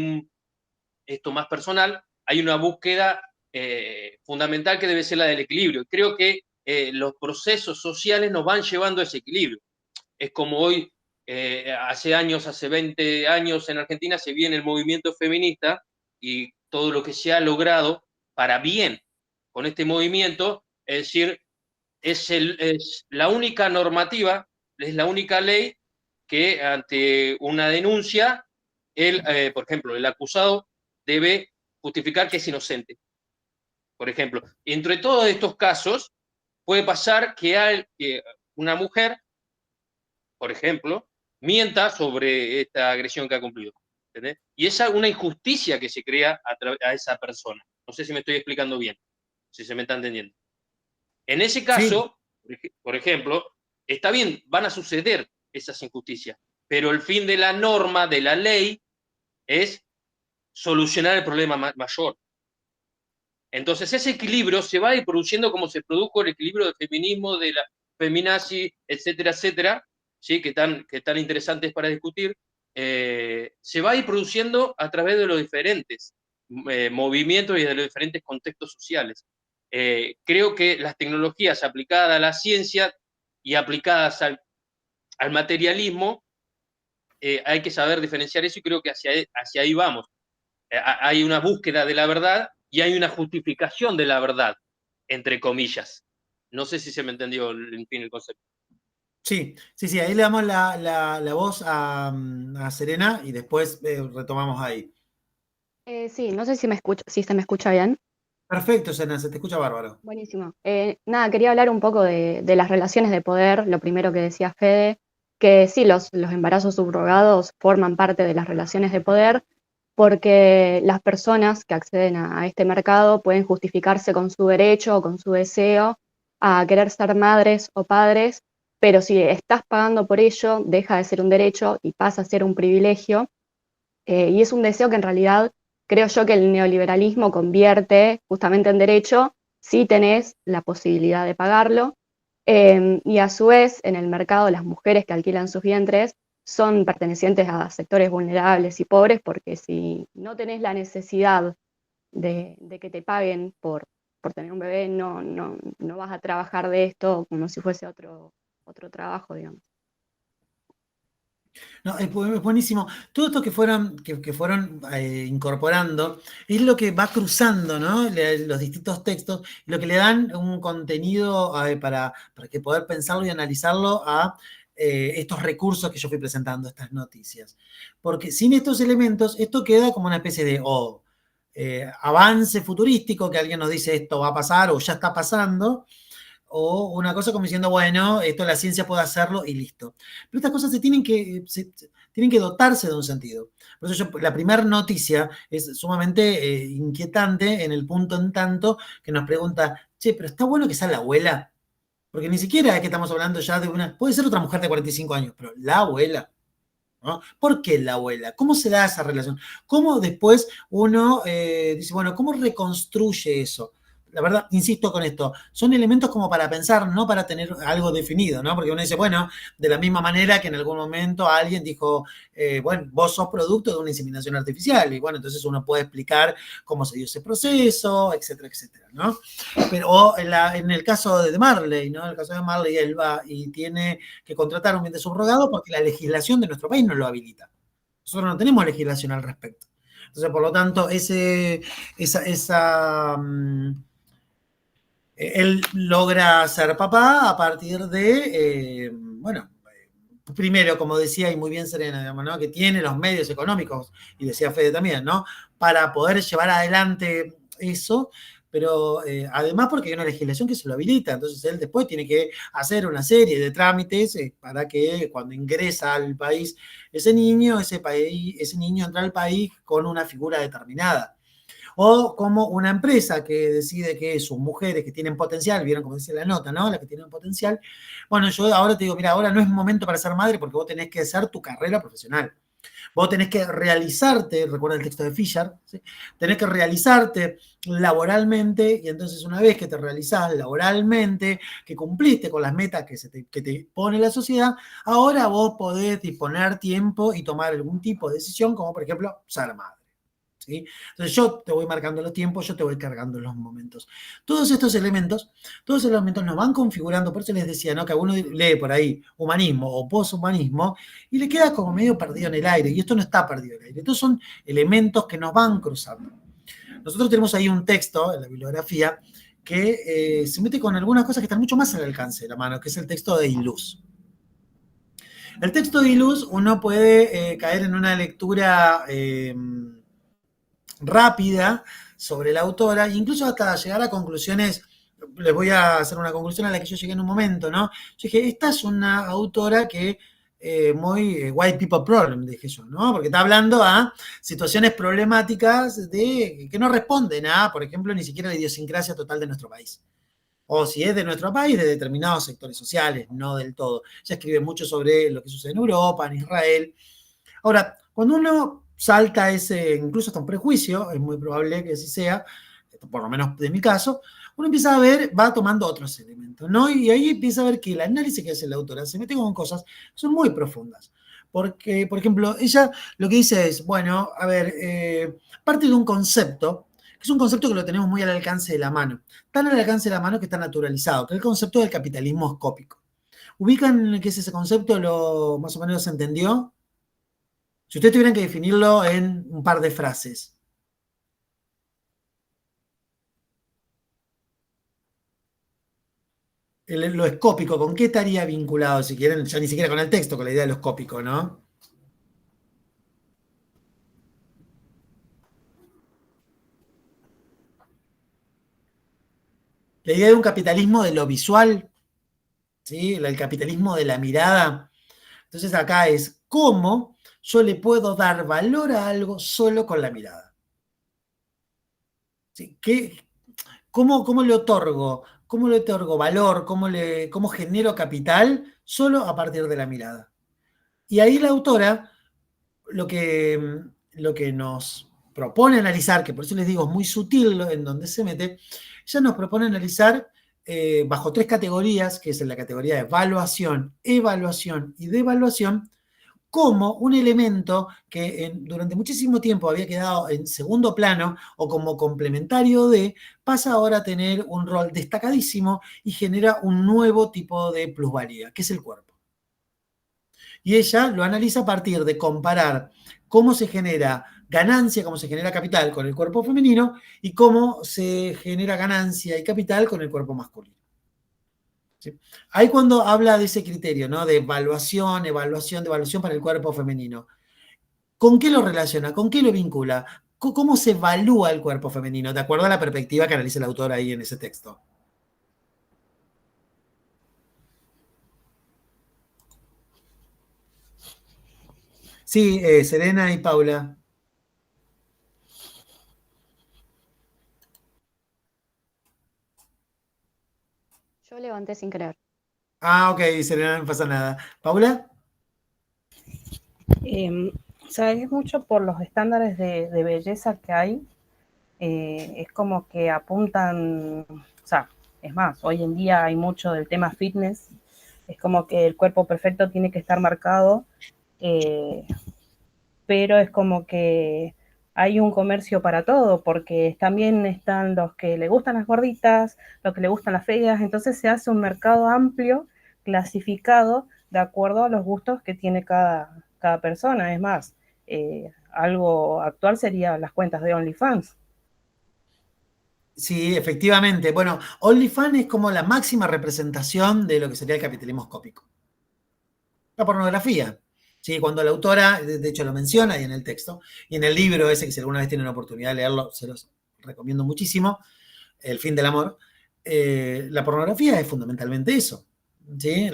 esto más personal, hay una búsqueda fundamental que debe ser la del equilibrio. Creo que los procesos sociales nos van llevando a ese equilibrio. Es como hoy, hace 20 años en Argentina se viene el movimiento feminista y todo lo que se ha logrado para bien con este movimiento, es decir, es la única normativa, es la única ley que ante una denuncia, por ejemplo, el acusado debe justificar que es inocente. Por ejemplo, entre todos estos casos, puede pasar que una mujer, por ejemplo, mienta sobre esta agresión que ha cumplido. ¿Entendés? Y esa es una injusticia que se crea a esa persona. No sé si me estoy explicando bien, si se me está entendiendo. En ese caso, sí, por ejemplo, está bien, van a suceder esas injusticias, pero el fin de la norma, de la ley, es solucionar el problema mayor. Entonces ese equilibrio se va a ir produciendo como se produjo el equilibrio del feminismo, de la feminazi, etcétera, ¿sí? que tan interesantes para discutir, se va a ir produciendo a través de los diferentes movimientos y de los diferentes contextos sociales. Creo que las tecnologías aplicadas a la ciencia y aplicadas al materialismo, hay que saber diferenciar eso y creo que hacia ahí vamos. Hay una búsqueda de la verdad y hay una justificación de la verdad, entre comillas. No sé si se me entendió en fin el concepto. Sí, ahí le damos la voz a Serena y después retomamos ahí. Sí, no sé si se me escucha bien. Perfecto, Serena, se te escucha bárbaro. Buenísimo. Nada, quería hablar un poco de las relaciones de poder, lo primero que decía Fede, que sí, los embarazos subrogados forman parte de las relaciones de poder, porque las personas que acceden a este mercado pueden justificarse con su derecho o con su deseo a querer ser madres o padres, pero si estás pagando por ello, deja de ser un derecho y pasa a ser un privilegio, y es un deseo que en realidad creo yo que el neoliberalismo convierte justamente en derecho si tenés la posibilidad de pagarlo, y a su vez en el mercado las mujeres que alquilan sus vientres son pertenecientes a sectores vulnerables y pobres, porque si no tenés la necesidad de que te paguen por tener un bebé, no vas a trabajar de esto como si fuese otro trabajo, digamos. No, es buenísimo. Todo esto que fueron incorporando es lo que va cruzando, ¿no? Los distintos textos, lo que le dan un contenido para que poder pensarlo y analizarlo a estos recursos que yo fui presentando, estas noticias. Porque sin estos elementos, esto queda como una especie de avance futurístico, que alguien nos dice esto va a pasar o ya está pasando, o una cosa como diciendo, bueno, esto la ciencia puede hacerlo y listo. Pero estas cosas tienen que dotarse de un sentido. Por eso la primera noticia es sumamente inquietante en el punto en tanto que nos pregunta, che, pero está bueno que sea la abuela, porque ni siquiera es que estamos hablando ya de puede ser otra mujer de 45 años, pero la abuela. ¿no? ¿Por qué la abuela? ¿Cómo se da esa relación? ¿Cómo después uno dice, bueno, ¿cómo reconstruye eso? La verdad, insisto con esto, son elementos como para pensar, no para tener algo definido, ¿no? Porque uno dice, bueno, de la misma manera que en algún momento alguien dijo, bueno, vos sos producto de una inseminación artificial, y bueno, entonces uno puede explicar cómo se dio ese proceso, etcétera, etcétera, ¿no? Pero o en el caso de Marley, ¿no? En el caso de Marley, él va y tiene que contratar un vientre subrogado porque la legislación de nuestro país no lo habilita. Nosotros no tenemos legislación al respecto. Entonces, por lo tanto, él logra ser papá a partir de, bueno, primero, como decía y muy bien Serena, digamos, ¿no? Que tiene los medios económicos, y decía Fede también, ¿no? Para poder llevar adelante eso, pero además porque hay una legislación que se lo habilita, entonces él después tiene que hacer una serie de trámites para que cuando ingresa al país ese niño entra al país con una figura determinada. O como una empresa que decide que sus mujeres que tienen potencial, vieron como dice la nota, ¿no? Las que tienen potencial. Bueno, yo ahora te digo, mira, ahora no es momento para ser madre porque vos tenés que hacer tu carrera profesional. Vos tenés que realizarte, recuerda el texto de Fisher, ¿sí? Tenés que realizarte laboralmente y entonces una vez que te realizás laboralmente, que cumpliste con las metas que te pone la sociedad, ahora vos podés disponer tiempo y tomar algún tipo de decisión, como por ejemplo ser madre. ¿Sí? Entonces yo te voy marcando los tiempos, yo te voy cargando los momentos. Todos estos elementos nos van configurando, por eso les decía, ¿no? Que uno lee por ahí humanismo o poshumanismo y le queda como medio perdido en el aire, y esto no está perdido en el aire, estos son elementos que nos van cruzando. Nosotros tenemos ahí un texto en la bibliografía que se mete con algunas cosas que están mucho más al alcance de la mano, que es el texto de Iluz. El texto de Iluz uno puede caer en una lectura rápida sobre la autora, incluso hasta llegar a conclusiones. Les voy a hacer una conclusión a la que yo llegué en un momento, ¿no? Yo dije, esta es una autora que muy white people problem, dije yo, ¿no? Porque está hablando a situaciones problemáticas que no responden a, por ejemplo, ni siquiera la idiosincrasia total de nuestro país. O si es de nuestro país, de determinados sectores sociales, no del todo. Ella escribe mucho sobre lo que sucede en Europa, en Israel. Ahora, cuando uno salta incluso hasta un prejuicio, es muy probable que así sea, por lo menos de mi caso, uno empieza a ver, va tomando otros elementos, ¿no? Y ahí empieza a ver que el análisis que hace la autora se mete con cosas que son muy profundas. Porque, por ejemplo, ella lo que dice es, bueno, a ver, parte de un concepto, que es un concepto que lo tenemos muy al alcance de la mano, tan al alcance de la mano que está naturalizado, que es el concepto del capitalismo escópico. ¿Ubican qué es ese concepto? ¿Más o menos se entendió? Si ustedes tuvieran que definirlo en un par de frases. Lo escópico, ¿con qué estaría vinculado? Si quieren, ya ni siquiera con el texto, con la idea de lo escópico, ¿no? La idea de un capitalismo de lo visual, ¿sí? El capitalismo de la mirada. Entonces acá es cómo yo le puedo dar valor a algo solo con la mirada. ¿Sí? ¿Cómo le otorgo? ¿Cómo le otorgo valor? ¿Cómo genero capital? Solo a partir de la mirada. Y ahí la autora lo que nos propone analizar, que por eso les digo es muy sutil en donde se mete, ella nos propone analizar bajo 3 categorías, que es en la categoría de evaluación, evaluación y devaluación, como un elemento que durante muchísimo tiempo había quedado en segundo plano o como complementario pasa ahora a tener un rol destacadísimo y genera un nuevo tipo de plusvalía, que es el cuerpo. Y ella lo analiza a partir de comparar cómo se genera ganancia, cómo se genera capital con el cuerpo femenino y cómo se genera ganancia y capital con el cuerpo masculino. ¿Sí? Ahí cuando habla de ese criterio, ¿no? De evaluación para el cuerpo femenino. ¿Con qué lo relaciona? ¿Con qué lo vincula? ¿Cómo se evalúa el cuerpo femenino? De acuerdo a la perspectiva que analiza el autor ahí en ese texto. Sí, Serena y Paula. Yo levanté sin querer. Ah, ok, Serena, no pasa nada. ¿Paula? O sea, es mucho por los estándares de belleza que hay. Es como que apuntan, o sea, es más, hoy en día hay mucho del tema fitness, es como que el cuerpo perfecto tiene que estar marcado, pero es como que hay un comercio para todo, porque también están los que le gustan las gorditas, los que le gustan las feas, entonces se hace un mercado amplio, clasificado, de acuerdo a los gustos que tiene cada persona. Es más, algo actual sería las cuentas de OnlyFans. Sí, efectivamente. Bueno, OnlyFans es como la máxima representación de lo que sería el capitalismo escópico. La pornografía. Sí, cuando la autora, de hecho lo menciona ahí en el texto, y en el libro ese, que si alguna vez tienen la oportunidad de leerlo, se los recomiendo muchísimo, El fin del amor, la pornografía es fundamentalmente eso. ¿Sí?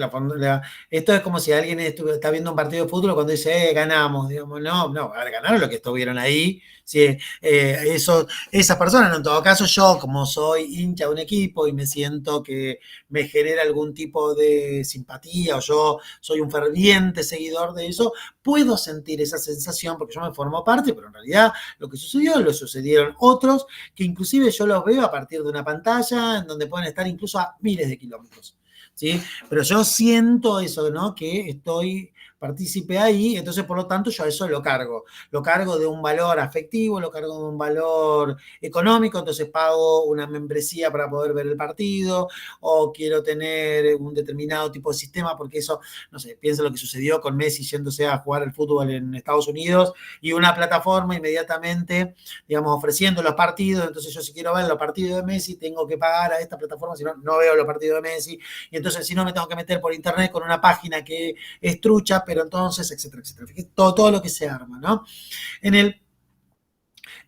Esto es como si alguien está viendo un partido de fútbol cuando dice, ganamos, digamos, no, a ver, ganaron lo que estuvieron ahí. ¿Sí? Esas personas, no, en todo caso, yo como soy hincha de un equipo y me siento que me genera algún tipo de simpatía o yo soy un ferviente seguidor de eso, puedo sentir esa sensación porque yo me formo parte, pero en realidad lo que sucedió lo sucedieron otros que inclusive yo los veo a partir de una pantalla en donde pueden estar incluso a miles de kilómetros. ¿Sí? Pero yo siento eso, ¿no? Que estoy partícipe ahí, entonces por lo tanto yo a eso lo cargo de un valor afectivo, lo cargo de un valor económico, entonces pago una membresía para poder ver el partido, o quiero tener un determinado tipo de sistema, porque eso, no sé, piensa lo que sucedió con Messi yéndose a jugar el fútbol en Estados Unidos, y una plataforma inmediatamente, digamos, ofreciendo los partidos, entonces yo si quiero ver los partidos de Messi, tengo que pagar a esta plataforma, si no, no veo los partidos de Messi, y entonces si no me tengo que meter por internet con una página que es trucha, pero entonces, etcétera, etcétera. Fíjate, todo lo que se arma, ¿no? En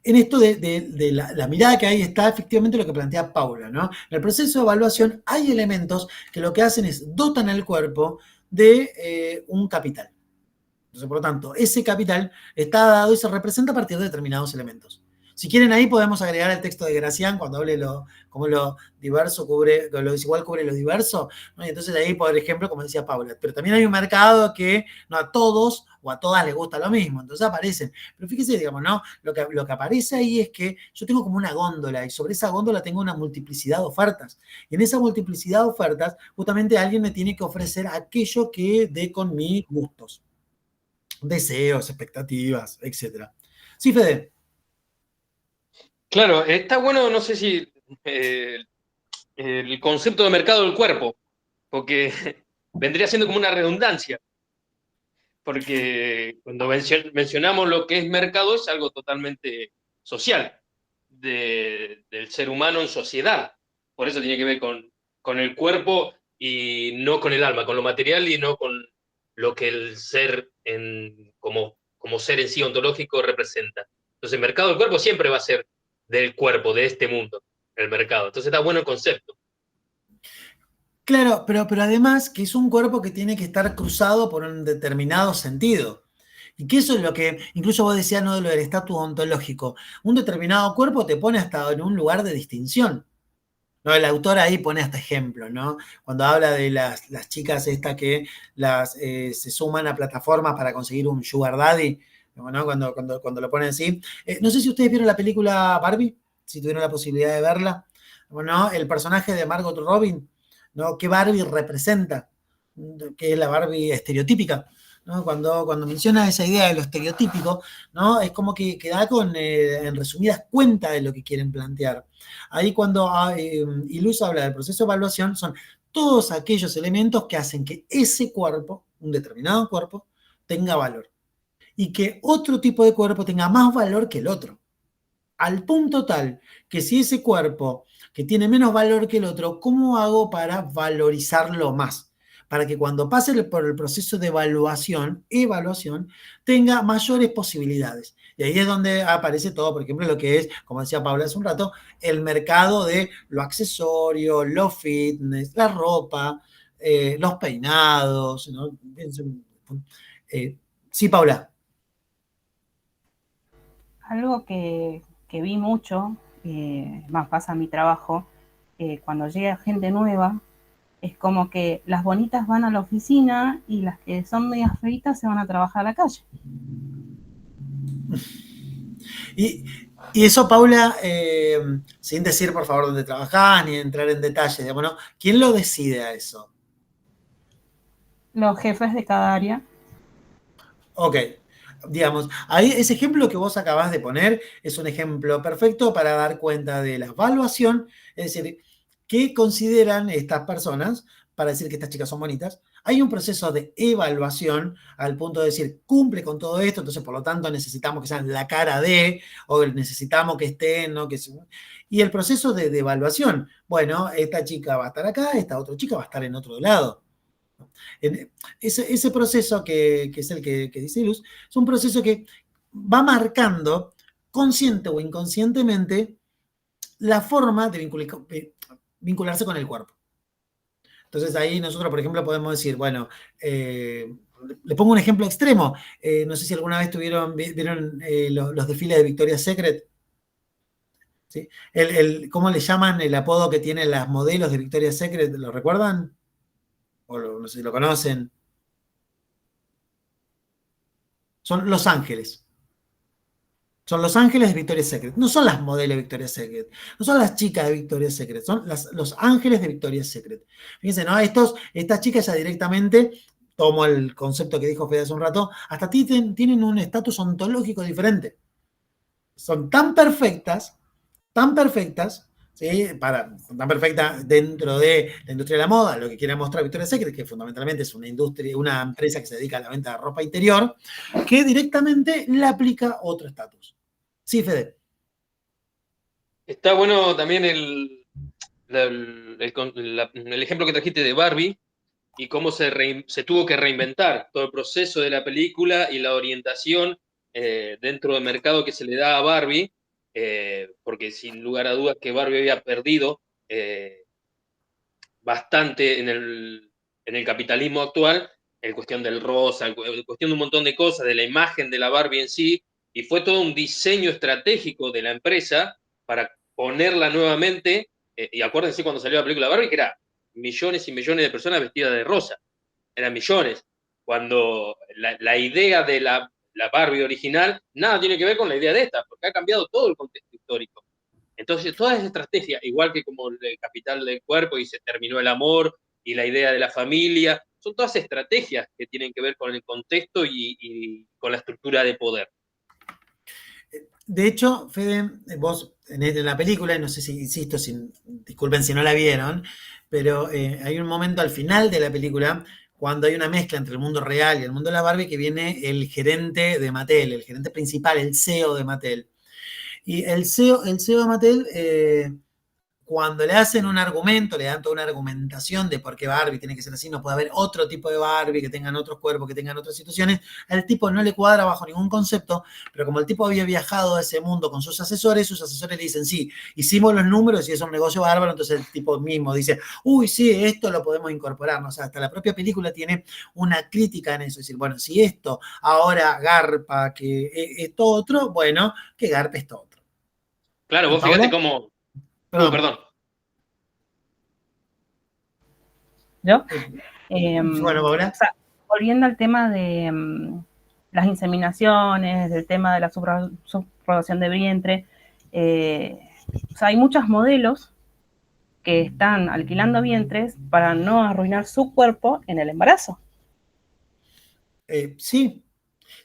esto de la mirada que hay está efectivamente lo que plantea Paula, ¿no? En el proceso de evaluación hay elementos que lo que hacen es dotan al cuerpo de un capital. Entonces, por lo tanto, ese capital está dado y se representa a partir de determinados elementos. Si quieren, ahí podemos agregar el texto de Gracián cuando hable cómo lo diverso cubre, lo desigual cubre lo diverso, ¿no? Y entonces ahí, por ejemplo, como decía Paula, pero también hay un mercado que no a todos o a todas les gusta lo mismo, entonces aparecen. Pero fíjese, digamos, ¿no? Lo que aparece ahí es que yo tengo como una góndola y sobre esa góndola tengo una multiplicidad de ofertas. Y en esa multiplicidad de ofertas, justamente alguien me tiene que ofrecer aquello que dé con mis gustos, deseos, expectativas, etcétera. Sí, Fede. Claro, está bueno, no sé si el concepto de mercado del cuerpo, porque vendría siendo como una redundancia, porque cuando mencionamos lo que es mercado es algo totalmente social, del ser humano en sociedad. Por eso tiene que ver con el cuerpo y no con el alma, con lo material y no con lo que el ser como ser en sí ontológico representa. Entonces, el mercado del cuerpo siempre va a ser del cuerpo, de este mundo, el mercado. Entonces, está bueno el concepto. Claro, pero además que es un cuerpo que tiene que estar cruzado por un determinado sentido. Y que eso es lo que, incluso vos decías, no de lo del estatus ontológico. Un determinado cuerpo te pone hasta en un lugar de distinción. ¿No? El autor ahí pone hasta ejemplo, ¿no? Cuando habla de las chicas estas que se suman a plataformas para conseguir un sugar daddy, ¿no? Cuando lo ponen así. No sé si ustedes vieron la película Barbie, si tuvieron la posibilidad de verla. Bueno, el personaje de Margot Robin, ¿no? ¿Qué Barbie representa? Que es la Barbie estereotípica. ¿No? Cuando menciona esa idea de lo estereotípico, ¿no? Es como que da en resumidas cuentas de lo que quieren plantear. Ahí cuando Ilus habla del proceso de evaluación, son todos aquellos elementos que hacen que ese cuerpo, un determinado cuerpo, tenga valor. Y que otro tipo de cuerpo tenga más valor que el otro. Al punto tal que si ese cuerpo que tiene menos valor que el otro, ¿cómo hago para valorizarlo más? Para que cuando pase por el proceso de evaluación, tenga mayores posibilidades. Y ahí es donde aparece todo, por ejemplo, lo que es, como decía Paula hace un rato, el mercado de lo accesorio, lo fitness, la ropa, los peinados, ¿no? Sí, Paula. Algo que vi mucho, más pasa en mi trabajo, cuando llega gente nueva, Es como que las bonitas van a la oficina y las que son medias feitas se van a trabajar a la calle. Y eso, Paula, sin decir por favor dónde trabajás ni entrar en detalles, digamos, ¿no? ¿Quién lo decide a eso? Los jefes de cada área. Ok, digamos, ahí ese ejemplo que vos acabás de poner es un ejemplo perfecto para dar cuenta de la evaluación, es decir, ¿qué consideran estas personas para decir que estas chicas son bonitas? Hay un proceso de evaluación al punto de decir, cumple con todo esto, entonces por lo tanto necesitamos que sean la cara de, o necesitamos que estén, ¿no? Y el proceso de evaluación, bueno, esta chica va a estar acá, esta otra chica va a estar en otro lado. Ese proceso que es el que dice Luz, es un proceso que va marcando, consciente o inconscientemente, la forma de vincularse con el cuerpo. Entonces ahí nosotros, por ejemplo, podemos decir, bueno, le pongo un ejemplo extremo. No sé si alguna vez vieron los desfiles de Victoria's Secret. ¿Sí? ¿Cómo le llaman el apodo que tienen las modelos de Victoria's Secret? ¿Lo recuerdan? O no sé si lo conocen. Son Los Ángeles. Son Los Ángeles de Victoria's Secret. No son las modelos de Victoria's Secret. No son las chicas de Victoria's Secret. Son los ángeles de Victoria's Secret. Fíjense, ¿no? Estas chicas ya directamente, tomo el concepto que dijo Fede hace un rato, hasta tienen un estatus ontológico diferente. Son tan perfectas, ¿sí? Tan perfecta dentro de la industria de la moda, lo que quiere mostrar Victoria's Secret, que fundamentalmente es una empresa que se dedica a la venta de ropa interior, que directamente le aplica otro estatus. Sí, Fede. Está bueno también el ejemplo que trajiste de Barbie y cómo se tuvo que reinventar todo el proceso de la película y la orientación dentro del mercado que se le da a Barbie, porque sin lugar a dudas que Barbie había perdido bastante en el capitalismo actual, en cuestión del rosa, en cuestión de un montón de cosas, de la imagen de la Barbie en sí, y fue todo un diseño estratégico de la empresa para ponerla nuevamente, y acuérdense cuando salió la película Barbie, que era millones y millones de personas vestidas de rosa, eran millones, cuando la idea de la Barbie original nada tiene que ver con la idea de esta, porque ha cambiado todo el contexto histórico. Entonces, toda esa estrategia, igual que como el capital del cuerpo y se terminó el amor y la idea de la familia, son todas estrategias que tienen que ver con el contexto y con la estructura de poder. De hecho, Fede, vos en la película, y no sé si, insisto, disculpen si no la vieron, pero hay un momento al final de la película cuando hay una mezcla entre el mundo real y el mundo de la Barbie que viene el gerente de Mattel, el gerente principal, el CEO de Mattel. Y el CEO de Mattel, cuando le hacen un argumento, le dan toda una argumentación de por qué Barbie tiene que ser así, no puede haber otro tipo de Barbie, que tengan otros cuerpos, que tengan otras situaciones, al tipo no le cuadra bajo ningún concepto, pero como el tipo había viajado a ese mundo con sus asesores le dicen, sí, hicimos los números y es un negocio bárbaro, entonces el tipo mismo dice, uy, sí, esto lo podemos incorporar, o sea, hasta la propia película tiene una crítica en eso, es decir, bueno, si esto ahora garpa que esto otro, bueno, que garpe esto otro. Claro, vos fíjate cómo... perdón. ¿Yo? Bueno, Paula. O sea, volviendo al tema de las inseminaciones, del tema de la subrogación de vientre, o sea, hay muchos modelos que están alquilando vientres para no arruinar su cuerpo en el embarazo.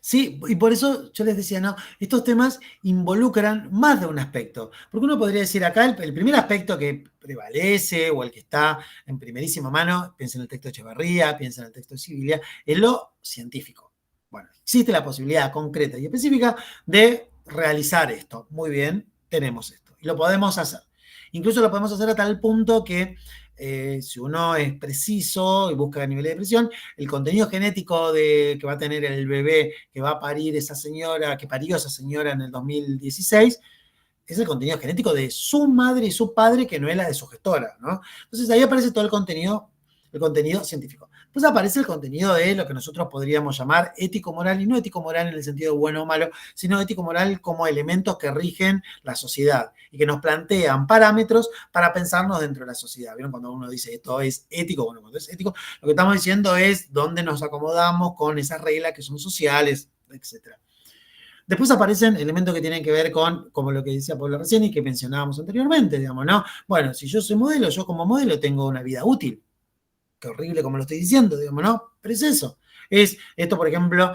Sí, y por eso yo les decía, no, estos temas involucran más de un aspecto, porque uno podría decir acá el primer aspecto que prevalece o el que está en primerísima mano, piensa en el texto de Echeverría, piensa en el texto de Sibilia, es lo científico. Bueno, existe la posibilidad concreta y específica de realizar esto. Muy bien, tenemos esto y lo podemos hacer. Incluso lo podemos hacer a tal punto que si uno es preciso y busca niveles de precisión, el contenido genético que va a tener el bebé que va a parir esa señora, que parió esa señora en el 2016, es el contenido genético de su madre y su padre, que no es la de su gestora, ¿no? Entonces ahí aparece todo el contenido científico. Pues aparece el contenido de lo que nosotros podríamos llamar ético-moral, y no ético-moral en el sentido bueno o malo, sino ético-moral como elementos que rigen la sociedad y que nos plantean parámetros para pensarnos dentro de la sociedad. ¿Vieron? Cuando uno dice esto es ético, bueno, cuando es ético, lo que estamos diciendo es dónde nos acomodamos con esas reglas que son sociales, etc. Después aparecen elementos que tienen que ver con, como lo que decía Pablo recién y que mencionábamos anteriormente, digamos, ¿no? Bueno, si yo soy modelo, yo como modelo tengo una vida útil. Qué horrible como lo estoy diciendo, digamos, ¿no? Pero es eso. Es esto, por ejemplo,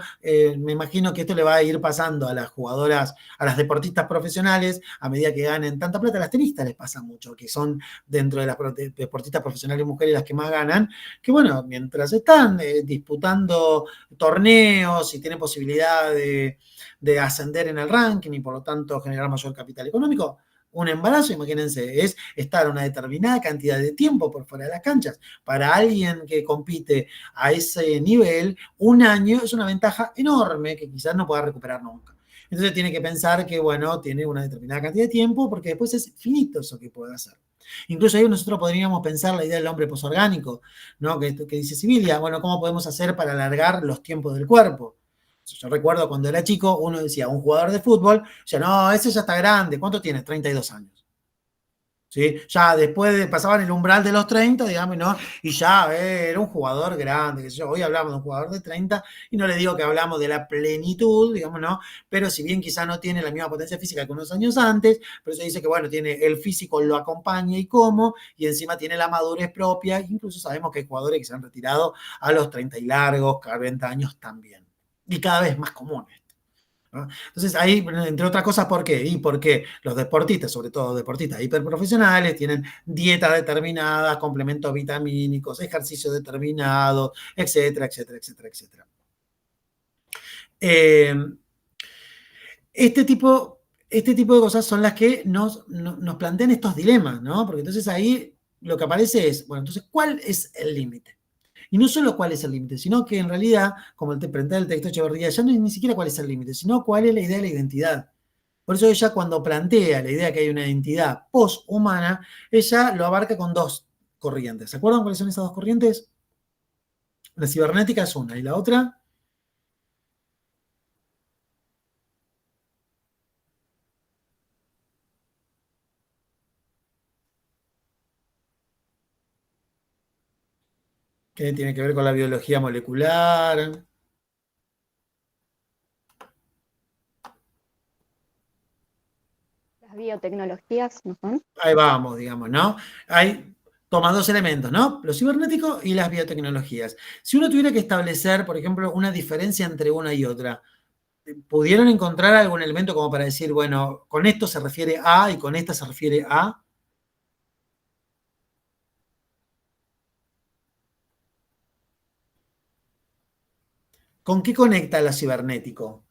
me imagino que esto le va a ir pasando a las jugadoras, a las deportistas profesionales, a medida que ganen tanta plata. A las tenistas les pasa mucho, que son dentro de las deportistas profesionales mujeres las que más ganan, que bueno, mientras están disputando torneos y tienen posibilidad de ascender en el ranking y por lo tanto generar mayor capital económico, un embarazo, imagínense, es estar una determinada cantidad de tiempo por fuera de las canchas. Para alguien que compite a ese nivel, un año es una ventaja enorme que quizás no pueda recuperar nunca. Entonces tiene que pensar que, bueno, tiene una determinada cantidad de tiempo porque después es finito eso que puede hacer. Incluso ahí nosotros podríamos pensar la idea del hombre posorgánico, ¿no? Que dice Sibilia, bueno, ¿cómo podemos hacer para alargar los tiempos del cuerpo? Yo recuerdo cuando era chico, uno decía, un jugador de fútbol, ya no, ese ya está grande. ¿Cuánto tiene? 32 años. ¿Sí? Ya después pasaban el umbral de los 30, digamos, ¿no? Y ya era un jugador grande, que yo. Hoy hablamos de un jugador de 30 y no le digo que hablamos de la plenitud, digamos, ¿no? Pero si bien quizá no tiene la misma potencia física que unos años antes, pero se dice que, bueno, tiene el físico, lo acompaña y cómo, y encima tiene la madurez propia. Incluso sabemos que hay jugadores que se han retirado a los 30 y largos, 40 años también. Y cada vez más común esto, ¿no? Entonces ahí, entre otras cosas, ¿por qué? Y porque los deportistas, sobre todo deportistas hiperprofesionales, tienen dieta determinada, complementos vitamínicos, ejercicios determinados, etcétera, etcétera, etcétera, etcétera. Este tipo de cosas son las que nos plantean estos dilemas, ¿no? Porque entonces ahí lo que aparece es, bueno, entonces, ¿cuál es el límite? Y no solo cuál es el límite, sino que en realidad, como te plantea el texto de Echeverría, ya no es ni siquiera cuál es el límite, sino cuál es la idea de la identidad. Por eso ella cuando plantea la idea de que hay una identidad poshumana, ella lo abarca con dos corrientes. ¿Se acuerdan cuáles son esas dos corrientes? La cibernética es una, y la otra... que tiene que ver con la biología molecular. Las biotecnologías, ¿no son? Ahí vamos, digamos, ¿no? Toma dos elementos, ¿no? Lo cibernético y las biotecnologías. Si uno tuviera que establecer, por ejemplo, una diferencia entre una y otra, ¿pudieron encontrar algún elemento como para decir, bueno, con esto se refiere a y con esta se refiere a? ¿Con qué conecta lo cibernético?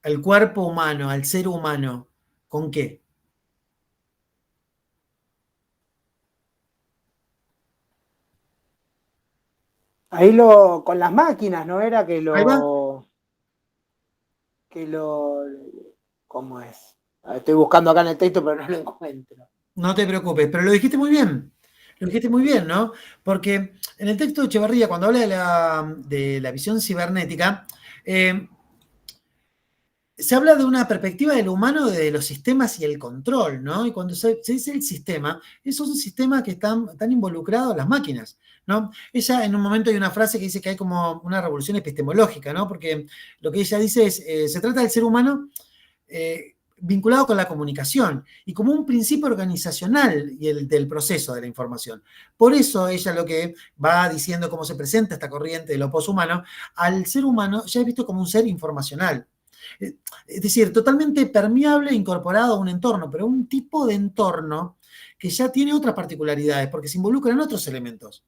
¿Al cuerpo humano, al ser humano? ¿Con qué? Ahí con las máquinas, ¿no era que Ahí va. ¿Cómo es? Estoy buscando acá en el texto, pero no lo encuentro. No te preocupes, pero lo dijiste muy bien. Lo dijiste muy bien, ¿no? Porque en el texto de Echeverría, cuando habla de la visión cibernética, se habla de una perspectiva del humano de los sistemas y el control, ¿no? Y cuando se dice el sistema, esos son sistemas que están involucrados las máquinas, ¿no? Ella en un momento hay una frase que dice que hay como una revolución epistemológica, ¿no? Porque lo que ella dice es, se trata del ser humano vinculado con la comunicación y como un principio organizacional y del proceso de la información. Por eso ella lo que va diciendo cómo se presenta esta corriente de lo poshumano, al ser humano ya es visto como un ser informacional. Es decir, totalmente permeable e incorporado a un entorno, pero un tipo de entorno que ya tiene otras particularidades, porque se involucran otros elementos.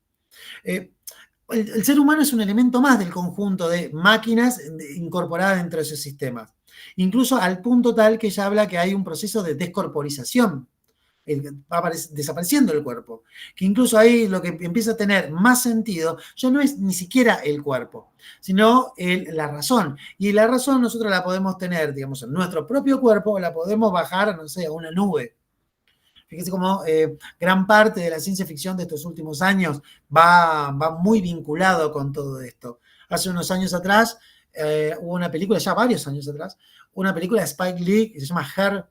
El ser humano es un elemento más del conjunto de máquinas incorporadas dentro de esos sistemas. Incluso al punto tal que ella habla que hay un proceso de descorporización. Va desapareciendo el cuerpo. Que incluso ahí lo que empieza a tener más sentido ya no es ni siquiera el cuerpo, sino la razón. Y la razón nosotros la podemos tener, digamos, en nuestro propio cuerpo, o la podemos bajar, no sé, a una nube. Fíjese cómo gran parte de la ciencia ficción de estos últimos años va muy vinculado con todo esto. Hace unos años atrás hubo una película, ya varios años atrás, una película de Spike Lee que se llama Her.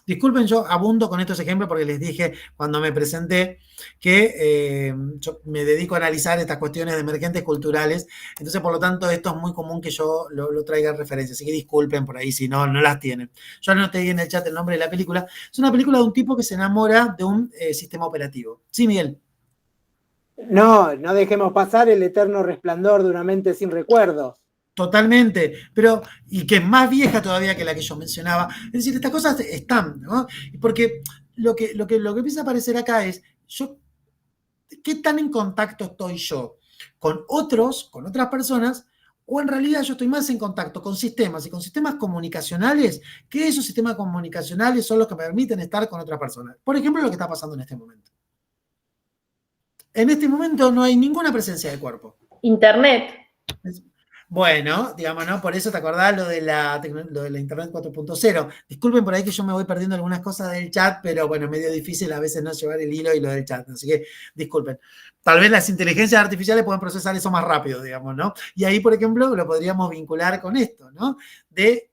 Disculpen, yo abundo con estos ejemplos porque les dije cuando me presenté que yo me dedico a analizar estas cuestiones de emergentes culturales, entonces por lo tanto esto es muy común que yo lo traiga en referencia, así que disculpen por ahí si no las tienen. Yo anoté ahí en el chat el nombre de la película. Es una película de un tipo que se enamora de un sistema operativo. Sí, Miguel. No dejemos pasar El eterno resplandor de una mente sin recuerdos. Totalmente, pero y que es más vieja todavía que la que yo mencionaba. Es decir, estas cosas están, ¿no? Porque lo que empieza a aparecer acá es, ¿qué tan en contacto estoy yo con otras personas? O en realidad yo estoy más en contacto con sistemas y con sistemas comunicacionales, que esos sistemas comunicacionales son los que me permiten estar con otras personas. Por ejemplo, lo que está pasando en este momento. En este momento no hay ninguna presencia de cuerpo. Internet. Bueno, digamos, ¿no? Por eso te acordás lo de la Internet 4.0. Disculpen por ahí que yo me voy perdiendo algunas cosas del chat, pero bueno, es medio difícil a veces no llevar el hilo y lo del chat, así que disculpen. Tal vez las inteligencias artificiales pueden procesar eso más rápido, digamos, ¿no? Y ahí, por ejemplo, lo podríamos vincular con esto, ¿no? De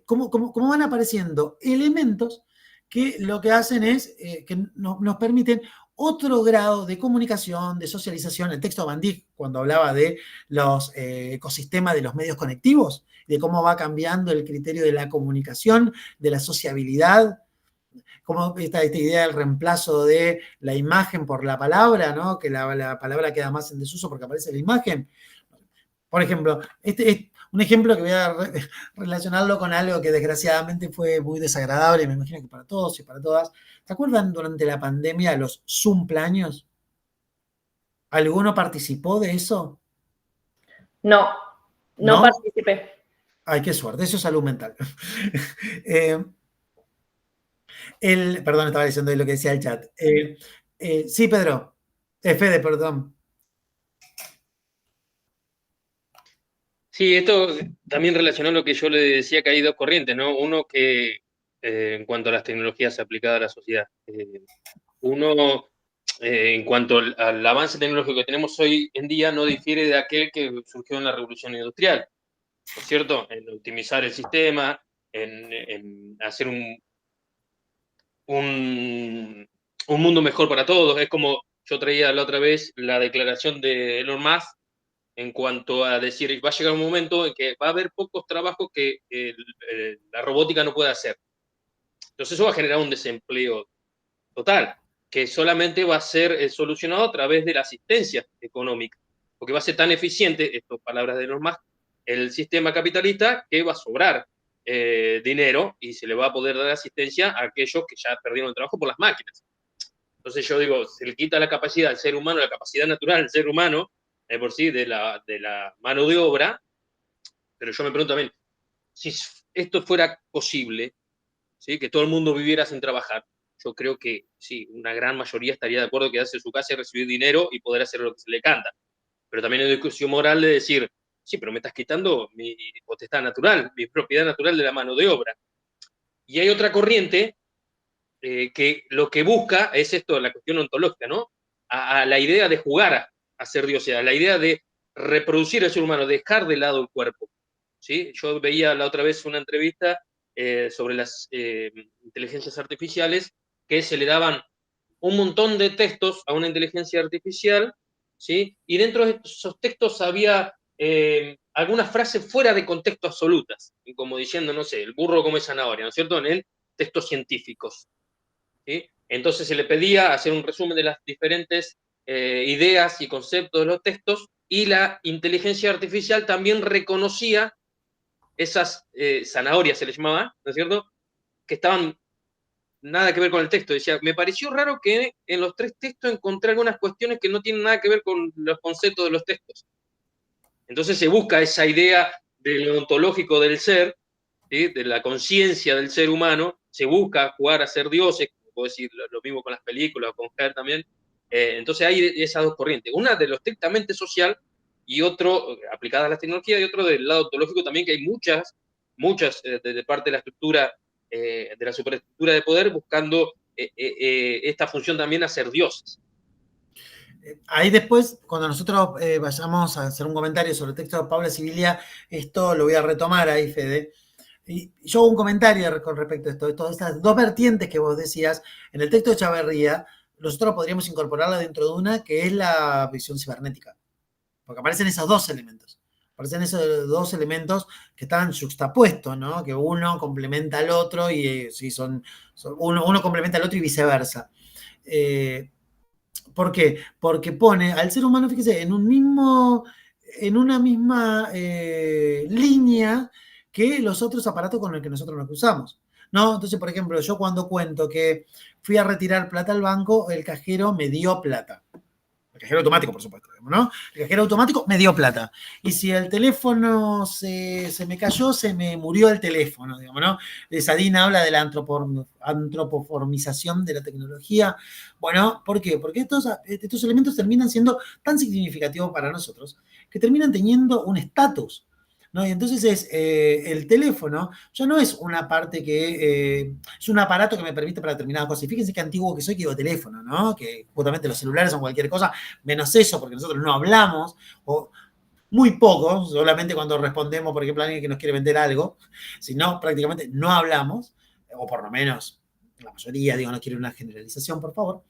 cómo van apareciendo elementos que lo que hacen es que nos permiten otro grado de comunicación, de socialización. El texto de Van Dijk, cuando hablaba de los ecosistemas de los medios conectivos, de cómo va cambiando el criterio de la comunicación, de la sociabilidad, como esta idea del reemplazo de la imagen por la palabra, ¿no? Que la palabra queda más en desuso porque aparece la imagen. Por ejemplo, un ejemplo que voy a relacionarlo con algo que desgraciadamente fue muy desagradable, me imagino que para todos y para todas. ¿Se acuerdan durante la pandemia de los Zumplaños? ¿Alguno participó de eso? No participé. Ay, qué suerte, eso es salud mental. Perdón, estaba diciendo lo que decía el chat. Sí, Pedro. Fede, perdón. Sí, esto también relacionó lo que yo le decía, que hay dos corrientes, ¿no? Uno que, en cuanto a las tecnologías aplicadas a la sociedad. Uno, en cuanto al avance tecnológico que tenemos hoy en día, no difiere de aquel que surgió en la Revolución Industrial, ¿no es cierto? En optimizar el sistema, en hacer un mundo mejor para todos. Es como yo traía la otra vez la declaración de Elon Musk en cuanto a decir, va a llegar un momento en que va a haber pocos trabajos que la robótica no puede hacer. Entonces eso va a generar un desempleo total, que solamente va a ser solucionado a través de la asistencia económica, porque va a ser tan eficiente, estas palabras de Elon Musk, el sistema capitalista, que va a sobrar dinero y se le va a poder dar asistencia a aquellos que ya perdieron el trabajo por las máquinas. Entonces yo digo, se le quita la capacidad al ser humano, la capacidad natural del ser humano, por sí, de la mano de obra, pero yo me pregunto también, si esto fuera posible, ¿sí? Que todo el mundo viviera sin trabajar, yo creo que sí, una gran mayoría estaría de acuerdo en quedarse en su casa y recibir dinero y poder hacer lo que se le canta. Pero también hay una discusión moral de decir, sí, pero me estás quitando mi potestad natural, mi propiedad natural de la mano de obra. Y hay otra corriente que lo que busca es esto, la cuestión ontológica, ¿no? A la idea de jugar a ser Dios, a la idea de reproducir al ser humano, dejar de lado el cuerpo. ¿Sí? Yo veía la otra vez una entrevista sobre las inteligencias artificiales que se le daban un montón de textos a una inteligencia artificial, ¿sí? Y dentro de esos textos había algunas frases fuera de contexto absolutas, como diciendo, no sé, el burro come zanahoria, ¿no es cierto? En textos científicos. ¿Sí? Entonces se le pedía hacer un resumen de las diferentes ideas y conceptos de los textos y la inteligencia artificial también reconocía esas zanahorias, se les llamaba, ¿no es cierto?, que estaban nada que ver con el texto. Decía, me pareció raro que en los tres textos encontré algunas cuestiones que no tienen nada que ver con los conceptos de los textos. Entonces se busca esa idea de lo ontológico del ser, ¿sí? De la conciencia del ser humano, se busca jugar a ser dioses, como puedo decir lo mismo con las películas, con Her también. Entonces hay esas dos corrientes, una de lo estrictamente social y otro aplicada a las tecnologías, y otro del lado ontológico también, que hay muchas de parte de la estructura de la superestructura de poder, buscando esta función también a ser dioses. Ahí después, cuando nosotros vayamos a hacer un comentario sobre el texto de Paula Sibilia, esto lo voy a retomar ahí, Fede. Y yo hago un comentario con respecto a esto, de todas estas dos vertientes que vos decías. En el texto de Chavarría, nosotros podríamos incorporarla dentro de una que es la visión cibernética, porque aparecen esos dos elementos. Aparecen esos dos elementos que están juxtapuestos, ¿no? Que uno complementa al otro y sí, uno complementa al otro y viceversa. ¿Por qué? Porque pone al ser humano, fíjese, en una misma línea que los otros aparatos con los que nosotros nos usamos, ¿no? Entonces, por ejemplo, yo cuando cuento que fui a retirar plata al banco, el cajero me dio plata. El cajero automático, por supuesto, ¿no? El cajero automático me dio plata. Y si el teléfono se me cayó, se me murió el teléfono, digamos, ¿no? Sadina habla de la antropoformización de la tecnología. Bueno, ¿por qué? Porque estos elementos terminan siendo tan significativos para nosotros que terminan teniendo un estatus, ¿no? Y entonces el teléfono ya no es una parte que es un aparato que me permite para determinadas cosas. Y fíjense qué antiguo que soy que digo teléfono, ¿no? Que justamente los celulares son cualquier cosa, menos eso, porque nosotros no hablamos, o muy poco, solamente cuando respondemos, por ejemplo, a alguien que nos quiere vender algo, si no, prácticamente no hablamos, o por lo menos la mayoría, digo, no quiero una generalización, por favor.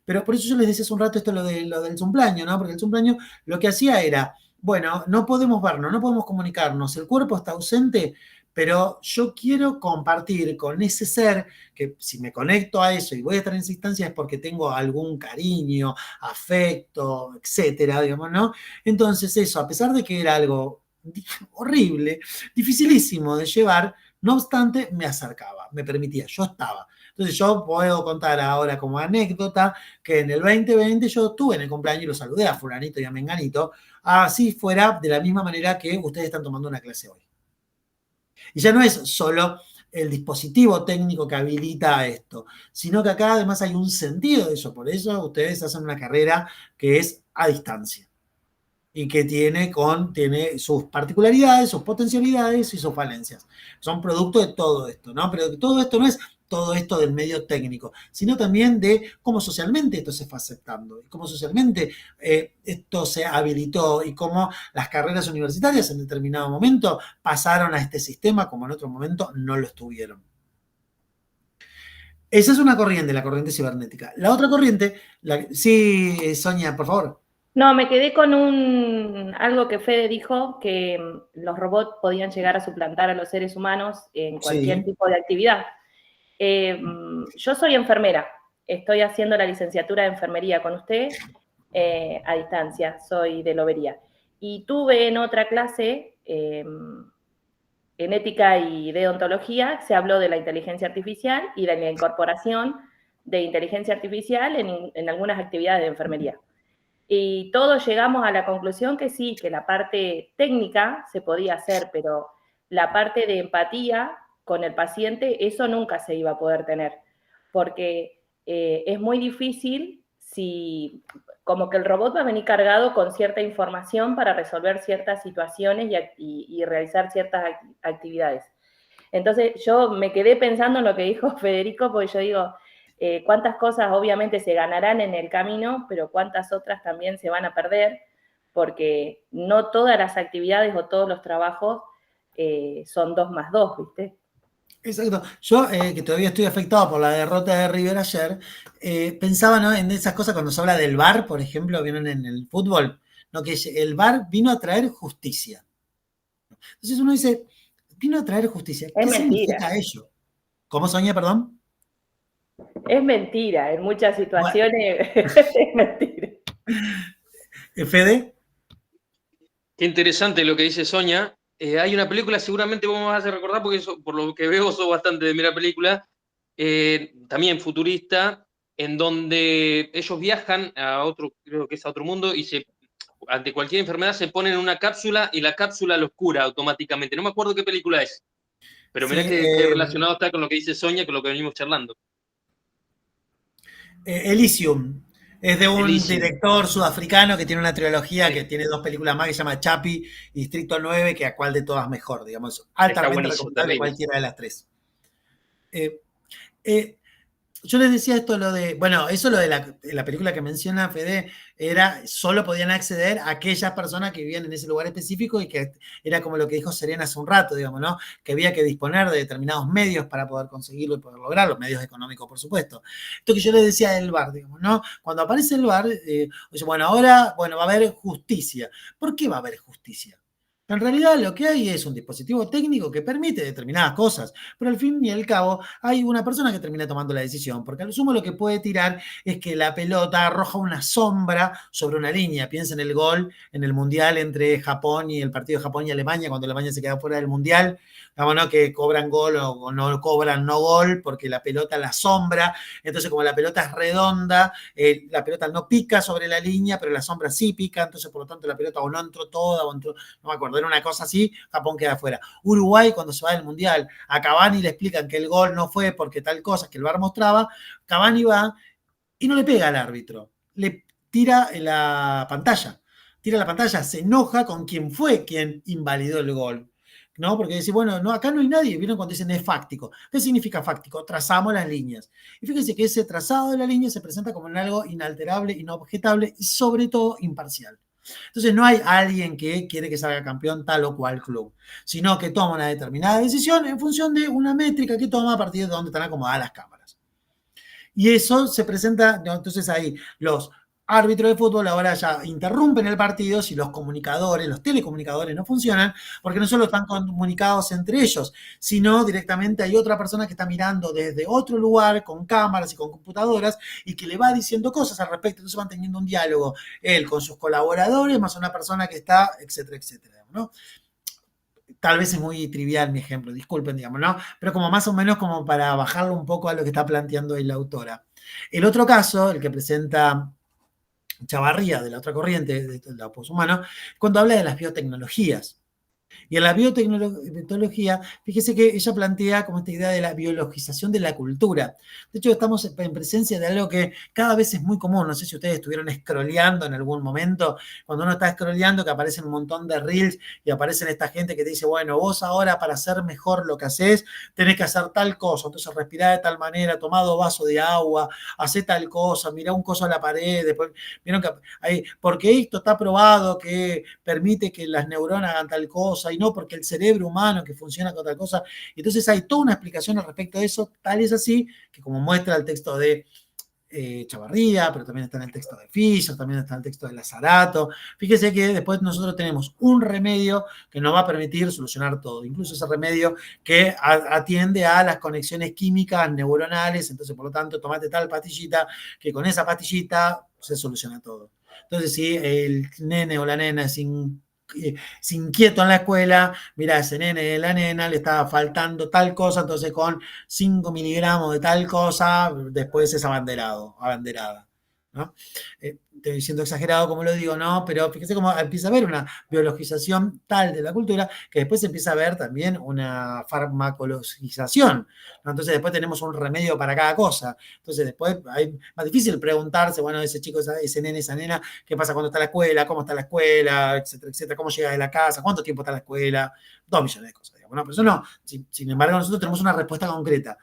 Pero por eso yo les decía hace un rato esto lo del cumpleaños, ¿no? Porque el cumpleaños lo que hacía era, bueno, no podemos vernos, no podemos comunicarnos, el cuerpo está ausente, pero yo quiero compartir con ese ser que si me conecto a eso y voy a estar en esa instancia es porque tengo algún cariño, afecto, etcétera, digamos, ¿no? Entonces eso, a pesar de que era algo horrible, dificilísimo de llevar, no obstante, me acercaba, me permitía, yo estaba. Entonces yo puedo contar ahora como anécdota que en el 2020 yo estuve en el cumpleaños y lo saludé a fulanito y a menganito, así fuera de la misma manera que ustedes están tomando una clase hoy. Y ya no es solo el dispositivo técnico que habilita esto, sino que acá además hay un sentido de eso. Por eso ustedes hacen una carrera que es a distancia y que tiene sus particularidades, sus potencialidades y sus falencias. Son producto de todo esto, ¿no? Pero todo esto no es todo esto del medio técnico, sino también de cómo socialmente esto se fue aceptando, y cómo socialmente esto se habilitó y cómo las carreras universitarias en determinado momento pasaron a este sistema como en otro momento no lo estuvieron. Esa es una corriente, la corriente cibernética. La otra corriente, sí, Sonia, por favor. No, me quedé con algo que Fede dijo, que los robots podían llegar a suplantar a los seres humanos en cualquier tipo de actividad. Yo soy enfermera, estoy haciendo la licenciatura de enfermería con usted a distancia, soy de Lobería. Y tuve en otra clase, en ética y deontología, se habló de la inteligencia artificial y de la incorporación de inteligencia artificial en algunas actividades de enfermería. Y todos llegamos a la conclusión que sí, que la parte técnica se podía hacer, pero la parte de empatía con el paciente, eso nunca se iba a poder tener, porque es muy difícil si, como que el robot va a venir cargado con cierta información para resolver ciertas situaciones y realizar ciertas actividades. Entonces yo me quedé pensando en lo que dijo Federico, porque yo digo, cuántas cosas obviamente se ganarán en el camino, pero cuántas otras también se van a perder, porque no todas las actividades o todos los trabajos son 2 más 2, ¿viste? Exacto. Yo, que todavía estoy afectado por la derrota de River ayer, pensaba, ¿no?, en esas cosas cuando se habla del VAR, por ejemplo, vieron en el fútbol, ¿no?, que el VAR vino a traer justicia. Entonces uno dice, vino a traer justicia. ¿Qué significa ello? ¿Cómo, Sonia, perdón? Es mentira, en muchas situaciones es mentira. ¿Fede? Qué interesante lo que dice Sonia. Hay una película, seguramente vos me vas a hacer recordar, porque por lo que veo sos bastante de mirar película, también futurista, en donde ellos viajan a otro, creo que es a otro mundo, y ante cualquier enfermedad se ponen en una cápsula y la cápsula los cura automáticamente. No me acuerdo qué película es, pero mirá que relacionado está con lo que dice Sonia, con lo que venimos charlando. Elysium. Es de un director sudafricano que tiene una trilogía que tiene 2 películas más que se llama Chapi y Distrito 9, que a cuál de todas mejor, digamos. Altamente recomendable cualquiera de las 3. Eh, eh, yo les decía esto, eso lo de la película que menciona Fede, solo podían acceder a aquellas personas que vivían en ese lugar específico y que era como lo que dijo Serena hace un rato, digamos, ¿no? Que había que disponer de determinados medios para poder conseguirlo y poder lograrlo, medios económicos, por supuesto. Esto que yo les decía del VAR, digamos, ¿no? Cuando aparece el VAR, bueno, ahora, bueno, va a haber justicia. ¿Por qué va a haber justicia? En realidad lo que hay es un dispositivo técnico que permite determinadas cosas, pero al fin y al cabo hay una persona que termina tomando la decisión, porque a lo sumo lo que puede tirar es que la pelota arroja una sombra sobre una línea. Piensa en el gol en el Mundial entre Japón y el partido de Japón y Alemania, cuando Alemania se queda fuera del Mundial, digamos, ¿no? Que cobran gol o no cobran no gol porque la pelota la sombra, entonces como la pelota es redonda, la pelota no pica sobre la línea, pero la sombra sí pica, entonces por lo tanto la pelota o no entró toda o entró, no me acuerdo, era una cosa así, Japón queda fuera. Uruguay, cuando se va del Mundial, a Cavani le explican que el gol no fue porque tal cosa que el VAR mostraba, Cavani va y no le pega al árbitro, le tira la pantalla, se enoja con quien fue quien invalidó el gol. ¿No? Porque dice, bueno, no, acá no hay nadie. ¿Vieron cuando dicen es fáctico? ¿Qué significa fáctico? Trazamos las líneas. Y fíjense que ese trazado de la línea se presenta como en algo inalterable, inobjetable y sobre todo imparcial. Entonces no hay alguien que quiere que salga campeón tal o cual club, sino que toma una determinada decisión en función de una métrica que toma a partir de donde están acomodadas las cámaras. Y eso se presenta, entonces ahí los árbitros de fútbol ahora ya interrumpen el partido si los comunicadores, los telecomunicadores no funcionan, porque no solo están comunicados entre ellos, sino directamente hay otra persona que está mirando desde otro lugar con cámaras y con computadoras y que le va diciendo cosas al respecto. Entonces van teniendo un diálogo él con sus colaboradores, más una persona que está, etcétera, etcétera, ¿no? Tal vez es muy trivial mi ejemplo, disculpen, digamos, ¿no? Pero como más o menos como para bajarlo un poco a lo que está planteando ahí la autora. El otro caso, el que presenta Chavarría, de la otra corriente, de la poshumana, cuando habla de las biotecnologías. Y en la biotecnología, fíjese que ella plantea como esta idea de la biologización de la cultura. De hecho, estamos en presencia de algo que cada vez es muy común. No sé si ustedes estuvieron scrolleando en algún momento. Cuando uno está scrolleando, que aparecen un montón de reels y aparecen esta gente que te dice, bueno, vos ahora para hacer mejor lo que haces, tenés que hacer tal cosa. Entonces, respirá de tal manera, tomá 2 vasos de agua, hacé tal cosa, mirá un coso a la pared. Después, vieron que porque esto está probado que permite que las neuronas hagan tal cosa y no porque el cerebro humano que funciona con otra cosa. Entonces hay toda una explicación al respecto de eso, tal es así, que como muestra el texto de Chavarría, pero también está en el texto de Fischer, también está en el texto de Lazzarato. Fíjese que después nosotros tenemos un remedio que nos va a permitir solucionar todo, incluso ese remedio que atiende a las conexiones químicas neuronales, entonces por lo tanto tomate tal pastillita, que con esa pastillita se soluciona todo. Entonces si el nene o la nena es inquieto en la escuela, mira, ese nene la nena le estaba faltando tal cosa, entonces con 5 miligramos de tal cosa, después es abanderada, ¿no? Estoy diciendo exagerado como lo digo, ¿no? Pero fíjese cómo empieza a haber una biologización tal de la cultura que después empieza a haber también una farmacologización, ¿no? Entonces después tenemos un remedio para cada cosa. Entonces después es más difícil preguntarse, bueno, ese chico, ese nene, esa nena, ¿qué pasa cuando está en la escuela? ¿Cómo está la escuela? Etcétera, etcétera. ¿Cómo llega de la casa? ¿Cuánto tiempo está en la escuela? 2 millones de cosas, digamos, ¿no? Pero eso no. Sin embargo, nosotros tenemos una respuesta concreta.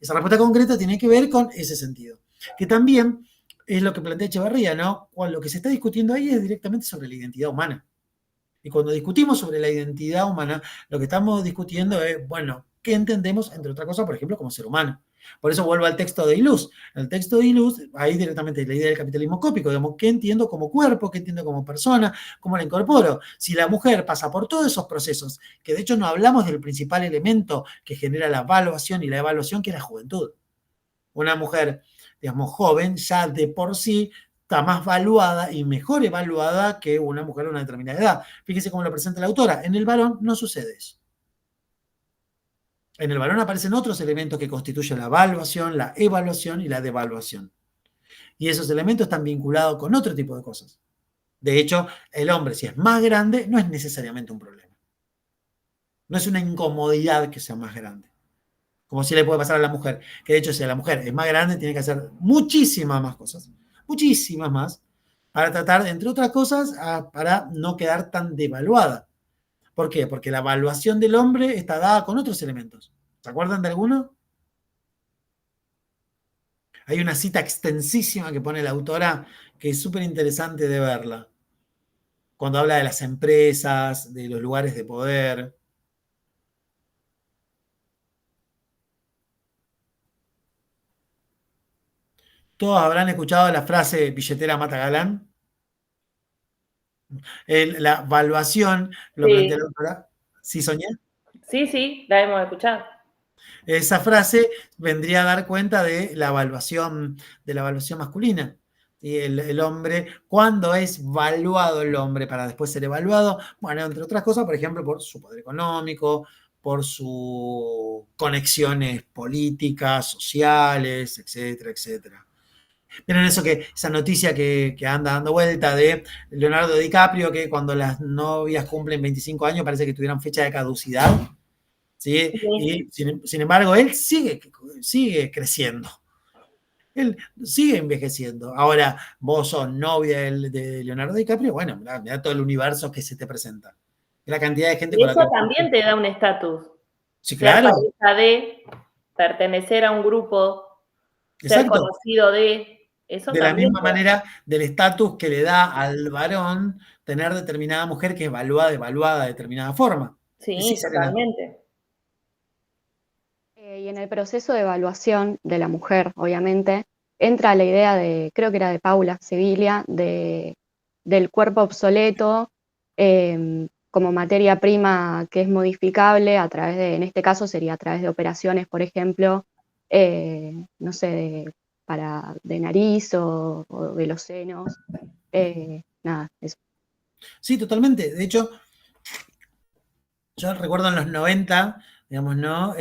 Esa respuesta concreta tiene que ver con ese sentido. Que también es lo que plantea Echeverría, ¿no? Lo que se está discutiendo ahí es directamente sobre la identidad humana. Y cuando discutimos sobre la identidad humana, lo que estamos discutiendo es, bueno, ¿qué entendemos, entre otras cosas, por ejemplo, como ser humano? Por eso vuelvo al texto de Iluz. En el texto de Iluz, ahí directamente la idea del capitalismo cópico, digamos, ¿qué entiendo como cuerpo? ¿Qué entiendo como persona? ¿Cómo la incorporo? Si la mujer pasa por todos esos procesos, que de hecho no hablamos del principal elemento que genera la evaluación y la evaluación, que es la juventud. Una mujer, digamos, joven, ya de por sí está más valuada y mejor evaluada que una mujer de una determinada edad. Fíjese cómo lo presenta la autora. En el varón no sucede eso. En el varón aparecen otros elementos que constituyen la evaluación, la evaluación y la devaluación. Y esos elementos están vinculados con otro tipo de cosas. De hecho, el hombre, si es más grande, no es necesariamente un problema. No es una incomodidad que sea más grande. Como si le puede pasar a la mujer, que de hecho si la mujer es más grande tiene que hacer muchísimas más cosas, muchísimas más, para tratar, entre otras cosas, para no quedar tan devaluada. ¿Por qué? Porque la evaluación del hombre está dada con otros elementos. ¿Se acuerdan de alguno? Hay una cita extensísima que pone la autora que es súper interesante de verla. Cuando habla de las empresas, de los lugares de poder. Todos habrán escuchado la frase billetera mata galán. La evaluación lo plantea la autora. ¿Sí soñé? Sí, la hemos escuchado. Esa frase vendría a dar cuenta de la evaluación masculina. Y el hombre, cuando es valuado el hombre para después ser evaluado, bueno, entre otras cosas, por ejemplo, por su poder económico, por sus conexiones políticas, sociales, etcétera, etcétera. Miren eso esa noticia que anda dando vuelta de Leonardo DiCaprio, que cuando las novias cumplen 25 años parece que tuvieran fecha de caducidad. ¿Sí? Y sin embargo, él sigue creciendo. Él sigue envejeciendo. Ahora, vos sos novia de Leonardo DiCaprio, bueno, mirá todo el universo que se te presenta. La cantidad de gente Y con la que... eso también te da un estatus. Sí, Ser claro. pareja de, pertenecer a un grupo, ser Exacto. conocido de, eso De la también. misma manera del estatus que le da al varón tener determinada mujer que es evaluada de determinada forma. Sí, Serena. totalmente. Y en el proceso de evaluación de la mujer, obviamente, entra la idea de, creo que era de Paula Sevilla, del cuerpo obsoleto como materia prima que es modificable a través de, en este caso sería a través de operaciones, por ejemplo, no sé, de nariz o de los senos. Nada, eso. Sí, totalmente. De hecho, yo recuerdo en los 90, digamos, ¿no?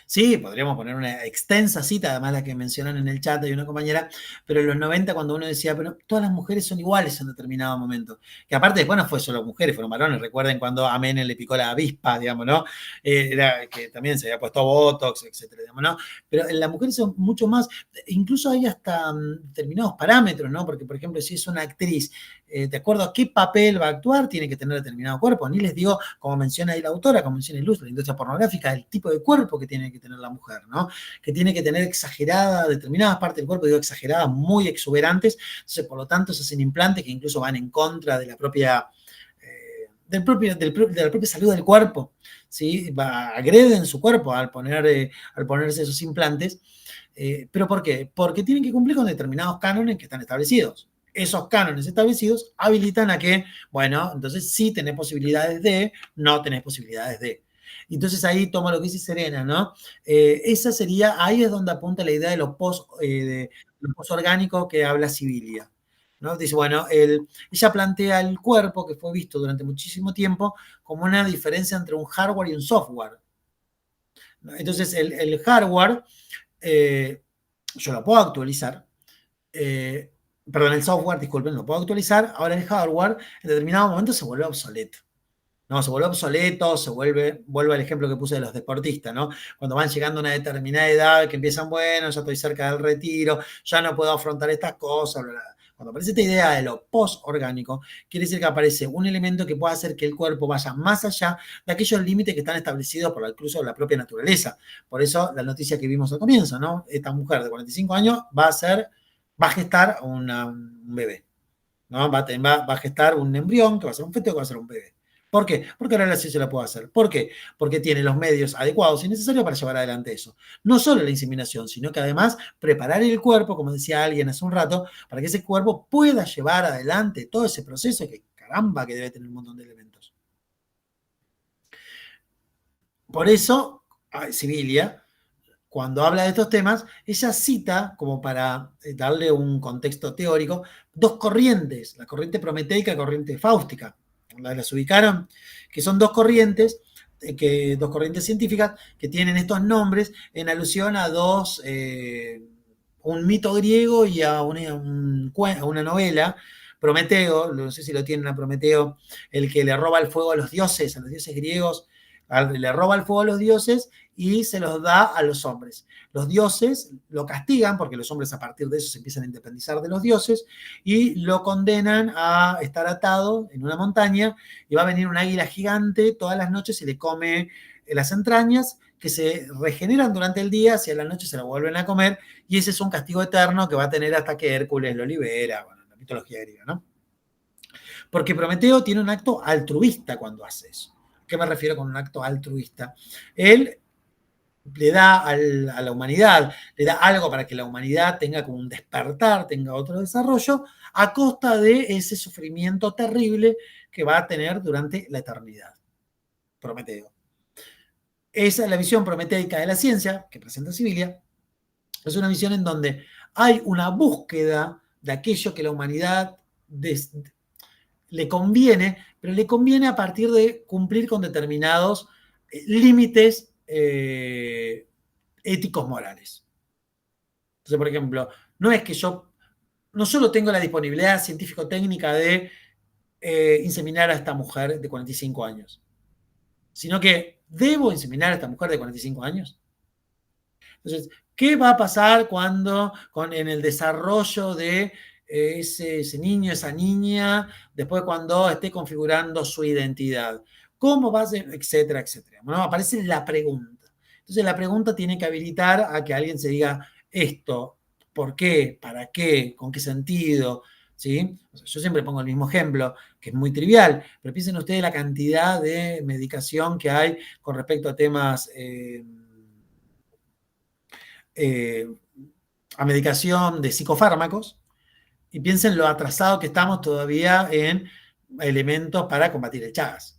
Sí, podríamos poner una extensa cita, además la que mencionan en el chat de una compañera, pero en los 90 cuando uno decía, pero todas las mujeres son iguales en determinado momento, que aparte después no fue solo mujeres, fueron varones, recuerden cuando a Menem le picó la avispa, digamos, ¿no? Que también se había puesto Botox, etcétera, digamos, ¿no? Pero en las mujeres son mucho más, incluso hay hasta determinados parámetros, ¿no? Porque, por ejemplo, si es una actriz, de acuerdo a qué papel va a actuar, tiene que tener determinado cuerpo, ni les digo, como menciona ahí la autora, como menciona Luz, la industria pornográfica, el tipo de cuerpo que tiene que tener la mujer, ¿no? Que tiene que tener exagerada, determinadas partes del cuerpo, digo exageradas, muy exuberantes, entonces por lo tanto se hacen implantes que incluso van en contra de la propia, de la propia salud del cuerpo, ¿sí? Agreden su cuerpo al ponerse esos implantes, ¿pero por qué? Porque tienen que cumplir con determinados cánones que están establecidos. Esos cánones establecidos habilitan a que, bueno, entonces sí tenés posibilidades de, no tenés posibilidades de. Entonces ahí tomo lo que dice Serena, ¿no? Esa sería, ahí es donde apunta la idea de lo posorgánico que habla Sibilia, ¿no? Dice, bueno, ella plantea el cuerpo que fue visto durante muchísimo tiempo como una diferencia entre un hardware y un software. Entonces el hardware, yo lo puedo actualizar, perdón, el software, disculpen, lo puedo actualizar, ahora el hardware en determinado momento se vuelve obsoleto. No, se vuelve obsoleto, vuelvo al ejemplo que puse de los deportistas, ¿no? Cuando van llegando a una determinada edad, que empiezan, bueno, ya estoy cerca del retiro, ya no puedo afrontar estas cosas, bla, bla. Cuando aparece esta idea de lo post-orgánico, quiere decir que aparece un elemento que pueda hacer que el cuerpo vaya más allá de aquellos límites que están establecidos por incluso la propia naturaleza. Por eso la noticia que vimos al comienzo, ¿no? Esta mujer de 45 años va a gestar un bebé, ¿no? Va a gestar un embrión que va a ser un feto que va a ser un bebé. ¿Por qué? Porque ahora sí se la puede hacer. ¿Por qué? Porque tiene los medios adecuados y necesarios para llevar adelante eso. No solo la inseminación, sino que además preparar el cuerpo, como decía alguien hace un rato, para que ese cuerpo pueda llevar adelante todo ese proceso que, caramba, que debe tener un montón de elementos. Por eso, Sibilia, cuando habla de estos temas, ella cita, como para darle un contexto teórico, dos corrientes, la corriente prometeica y la corriente fáustica. Las ubicaron, que son dos corrientes científicas que tienen estos nombres en alusión a un mito griego y a una novela, Prometeo, no sé si lo tienen a Prometeo, el que le roba el fuego a los dioses griegos, le roba el fuego a los dioses y se los da a los hombres. Los dioses lo castigan, porque los hombres a partir de eso se empiezan a independizar de los dioses, y lo condenan a estar atado en una montaña, y va a venir un águila gigante todas las noches y le come las entrañas, que se regeneran durante el día, hacia la noche se lo vuelven a comer, y ese es un castigo eterno que va a tener hasta que Hércules lo libera, bueno, en la mitología griega, ¿no? Porque Prometeo tiene un acto altruista cuando hace eso. ¿A qué me refiero con un acto altruista? Él le da a la humanidad, le da algo para que la humanidad tenga como un despertar, tenga otro desarrollo, a costa de ese sufrimiento terrible que va a tener durante la eternidad. Prometeo. Esa es la visión prometeica de la ciencia que presenta Sibilia. Es una visión en donde hay una búsqueda de aquello que la humanidad le conviene, pero le conviene a partir de cumplir con determinados límites éticos morales. Entonces, por ejemplo, no es que yo no solo tengo la disponibilidad científico-técnica de inseminar a esta mujer de 45 años, sino que debo inseminar a esta mujer de 45 años. Entonces, ¿qué va a pasar cuando en el desarrollo de ese niño, esa niña, después cuando esté configurando su identidad? ¿Cómo va a ser? Etcétera, etcétera. Bueno, aparece la pregunta. Entonces, la pregunta tiene que habilitar a que alguien se diga esto, ¿por qué? ¿Para qué? ¿Con qué sentido? ¿Sí? O sea, yo siempre pongo el mismo ejemplo, que es muy trivial, pero piensen ustedes la cantidad de medicación que hay con respecto a temas a medicación de psicofármacos, y piensen lo atrasado que estamos todavía en elementos para combatir el Chagas.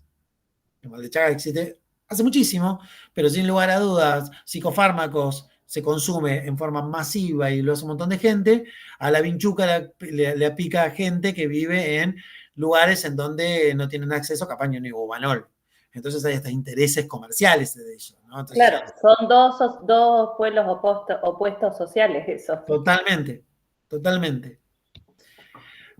El mal de Chagas existe hace muchísimo, pero sin lugar a dudas, psicofármacos se consume en forma masiva y lo hace un montón de gente. A la vinchuca le aplica a gente que vive en lugares en donde no tienen acceso a capaño ni bubanol. Entonces hay hasta intereses comerciales de ello, ¿no? Entonces, claro, son dos pueblos opuestos sociales esos. Totalmente, totalmente.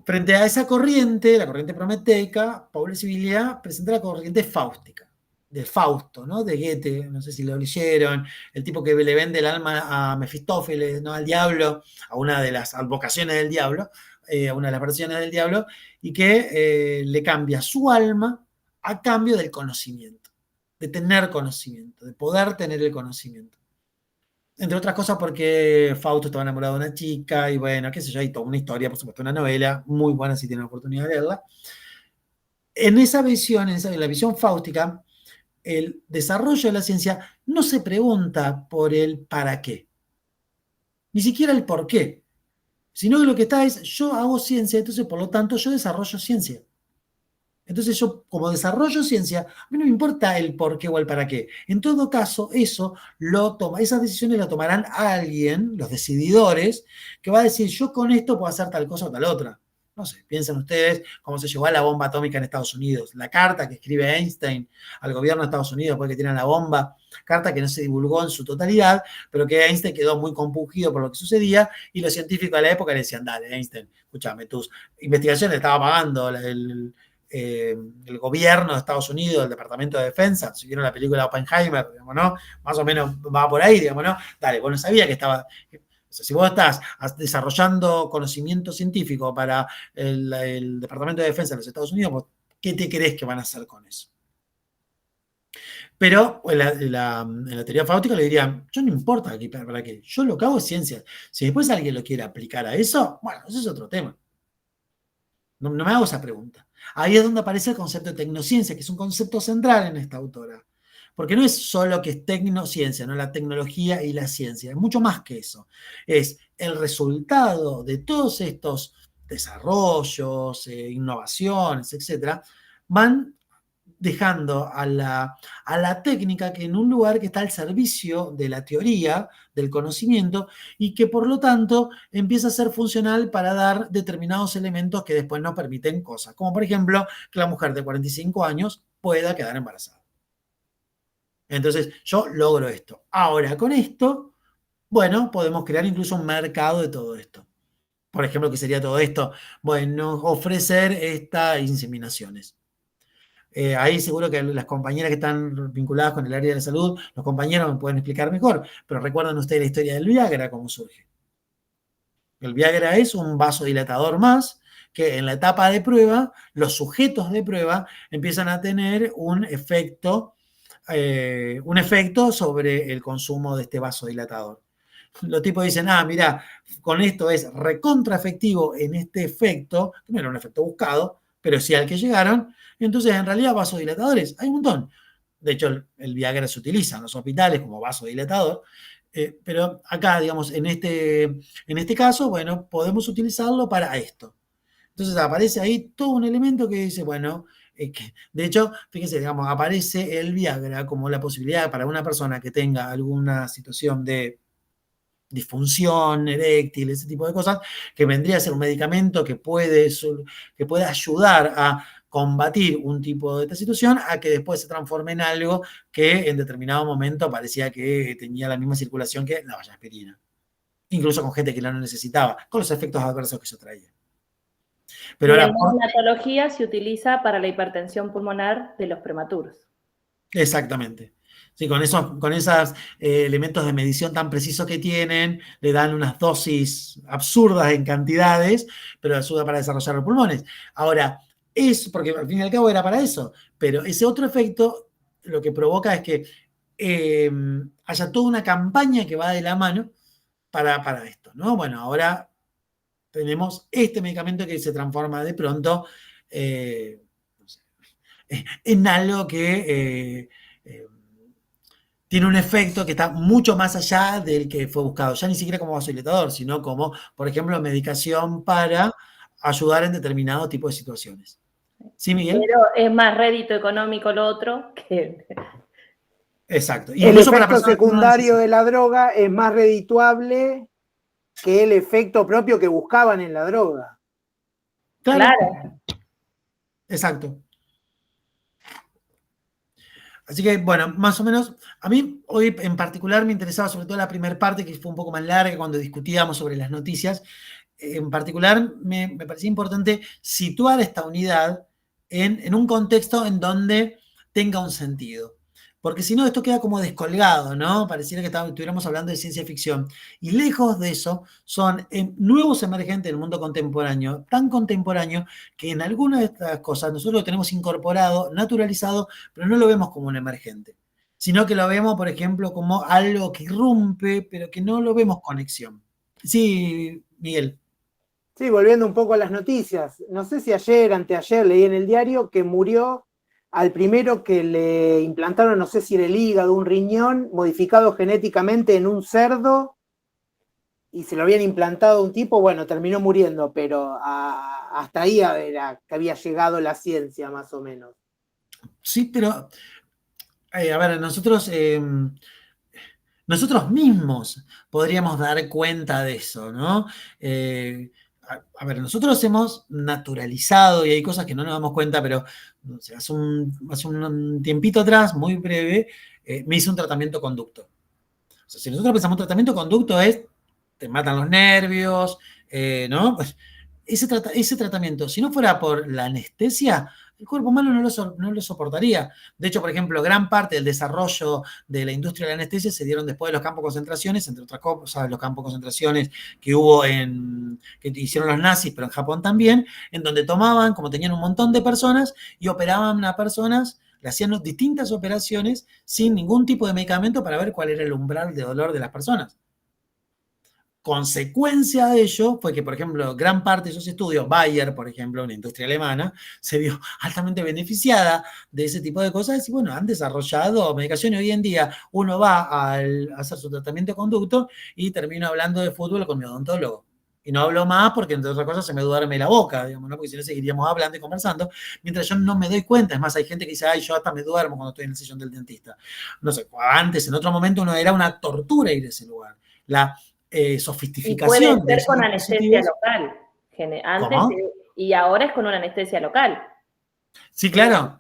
Frente a esa corriente, la corriente prometeica, Paulo Sibilia presenta la corriente fáustica, de Fausto, ¿no? De Goethe, no sé si lo leyeron, el tipo que le vende el alma a Mefistófeles, ¿no? Al diablo, a una de las advocaciones del diablo, a una de las versiones del diablo, y que le cambia su alma a cambio del conocimiento, de tener conocimiento, de poder tener el conocimiento. Entre otras cosas porque Fausto estaba enamorado de una chica y bueno, qué sé yo, hay toda una historia, por supuesto, una novela muy buena si tienen la oportunidad de leerla. En esa visión, en la visión fáustica, el desarrollo de la ciencia no se pregunta por el para qué, ni siquiera el por qué, sino que lo que está es, yo hago ciencia, entonces por lo tanto yo desarrollo ciencia. Entonces yo, como desarrollo ciencia, a mí no me importa el por qué o el para qué. En todo caso, esas decisiones las tomarán alguien, los decididores, que va a decir, yo con esto puedo hacer tal cosa o tal otra. No sé, piensen ustedes cómo se llegó a la bomba atómica en Estados Unidos. La carta que escribe Einstein al gobierno de Estados Unidos después que tienen la bomba, carta que no se divulgó en su totalidad, pero que Einstein quedó muy compungido por lo que sucedía, y los científicos de la época le decían, dale, Einstein, escúchame, tus investigaciones estaba pagando el gobierno de Estados Unidos, el Departamento de Defensa, si vieron la película Oppenheimer, digamos, ¿no? Más o menos va por ahí, digamos, ¿no? Dale, vos no sabías que estaba... O sea, si vos estás desarrollando conocimiento científico para el Departamento de Defensa de los Estados Unidos, ¿qué te crees que van a hacer con eso? Pero en la teoría fáustica le dirían, yo no importa para qué, yo lo que hago es ciencia. Si después alguien lo quiere aplicar a eso, bueno, eso es otro tema. No me hago esa pregunta. Ahí es donde aparece el concepto de tecnociencia, que es un concepto central en esta autora. Porque no es solo que es tecnociencia, ¿no? La tecnología y la ciencia, es mucho más que eso. Es el resultado de todos estos desarrollos, innovaciones, etcétera, van dejando a la técnica que en un lugar que está al servicio de la teoría, del conocimiento, y que por lo tanto empieza a ser funcional para dar determinados elementos que después nos permiten cosas, como por ejemplo que la mujer de 45 años pueda quedar embarazada. Entonces yo logro esto. Ahora con esto, bueno, podemos crear incluso un mercado de todo esto. Por ejemplo, ¿qué sería todo esto? Bueno, ofrecer estas inseminaciones. Ahí seguro que las compañeras que están vinculadas con el área de la salud, los compañeros me pueden explicar mejor, pero recuerden ustedes la historia del Viagra, cómo surge. El Viagra es un vasodilatador más que en la etapa de prueba, los sujetos de prueba empiezan a tener un efecto un efecto sobre el consumo de este vasodilatador. Los tipos dicen, mira, con esto es recontraefectivo en este efecto, que no era un efecto buscado, pero sí al que llegaron. Entonces, en realidad, vasodilatadores hay un montón. De hecho, el Viagra se utiliza en los hospitales como vasodilatador, pero acá, digamos, en este caso, bueno, podemos utilizarlo para esto. Entonces aparece ahí todo un elemento que dice, bueno, que, de hecho, fíjense, digamos, aparece el Viagra como la posibilidad para una persona que tenga alguna situación de disfunción eréctil, ese tipo de cosas, que vendría a ser un medicamento que puede ayudar a combatir un tipo de esta situación, a que después se transforme en algo que en determinado momento parecía que tenía la misma circulación que la aspirina. Incluso con gente que la no necesitaba, con los efectos adversos que eso traía. Pero y ahora, en neonatología se utiliza para la hipertensión pulmonar de los prematuros. Exactamente. Sí, con esos elementos de medición tan precisos que tienen, le dan unas dosis absurdas en cantidades, pero ayuda para desarrollar los pulmones. Ahora, porque al fin y al cabo era para eso, pero ese otro efecto lo que provoca es que haya toda una campaña que va de la mano para esto, ¿no? Bueno, ahora tenemos este medicamento que se transforma de pronto en algo que tiene un efecto que está mucho más allá del que fue buscado, ya ni siquiera como vasodilatador, sino como, por ejemplo, medicación para ayudar en determinado tipo de situaciones. ¿Sí, Miguel? Pero es más rédito económico lo otro que... Exacto. El efecto secundario de la droga es más redituable que el efecto propio que buscaban en la droga. Claro. Exacto. Así que, bueno, más o menos, a mí hoy en particular me interesaba sobre todo la primera parte, que fue un poco más larga cuando discutíamos sobre las noticias. En particular, me parecía importante situar esta unidad en un contexto en donde tenga un sentido. Porque si no, esto queda como descolgado, ¿no? Pareciera que estuviéramos hablando de ciencia ficción. Y lejos de eso, son nuevos emergentes del mundo contemporáneo, tan contemporáneo que en algunas de estas cosas nosotros lo tenemos incorporado, naturalizado, pero no lo vemos como un emergente, sino que lo vemos, por ejemplo, como algo que irrumpe, pero que no lo vemos conexión. Sí, Miguel. Sí, volviendo un poco a las noticias. No sé si ayer, anteayer, leí en el diario que murió al primero que le implantaron, no sé si era el hígado, un riñón, modificado genéticamente en un cerdo, y se lo habían implantado un tipo, bueno, terminó muriendo, pero hasta ahí era que había llegado la ciencia, más o menos. Sí, pero, a ver, nosotros mismos podríamos dar cuenta de eso, ¿no? A ver, nosotros hemos naturalizado, y hay cosas que no nos damos cuenta, pero no sé, hace un tiempito atrás, muy breve, me hice un tratamiento conducto. O sea, si nosotros pensamos tratamiento conducto es, te matan los nervios, ¿no? Pues ese tratamiento, si no fuera por la anestesia, el cuerpo humano no lo soportaría. De hecho, por ejemplo, gran parte del desarrollo de la industria de la anestesia se dieron después de los campos de concentraciones, entre otras cosas, los campos de concentraciones que hubo que hicieron los nazis, pero en Japón también, en donde tomaban, como tenían un montón de personas, y operaban a personas, le hacían distintas operaciones sin ningún tipo de medicamento para ver cuál era el umbral de dolor de las personas. Consecuencia de ello fue que, por ejemplo, gran parte de esos estudios, Bayer, por ejemplo, una industria alemana, se vio altamente beneficiada de ese tipo de cosas y, bueno, han desarrollado medicación y hoy en día uno va a hacer su tratamiento de conducto y termino hablando de fútbol con mi odontólogo. Y no hablo más porque, entre otras cosas, se me duerme la boca, digamos, ¿no? Porque si no seguiríamos hablando y conversando, mientras yo no me doy cuenta. Es más, hay gente que dice, ay, yo hasta me duermo cuando estoy en el sillón del dentista. No sé, antes, en otro momento, era una tortura ir a ese lugar. La sofisticación. Y puede ser con anestesia local. Antes, y ahora es con una anestesia local. Sí, claro.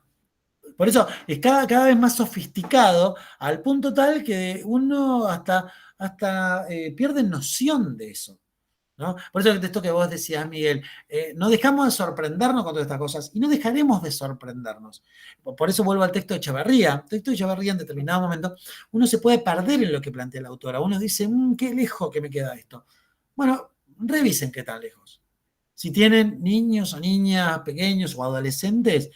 Por eso es cada vez más sofisticado al punto tal que uno hasta pierde noción de eso, ¿no? Por eso esto que vos decías, Miguel, no dejamos de sorprendernos con todas estas cosas y no dejaremos de sorprendernos. Por eso vuelvo al texto de Echeverría. El texto de Echeverría, en determinado momento, uno se puede perder en lo que plantea la autora. Uno dice, qué lejos que me queda esto. Bueno, revisen qué tan lejos. Si tienen niños o niñas pequeños o adolescentes,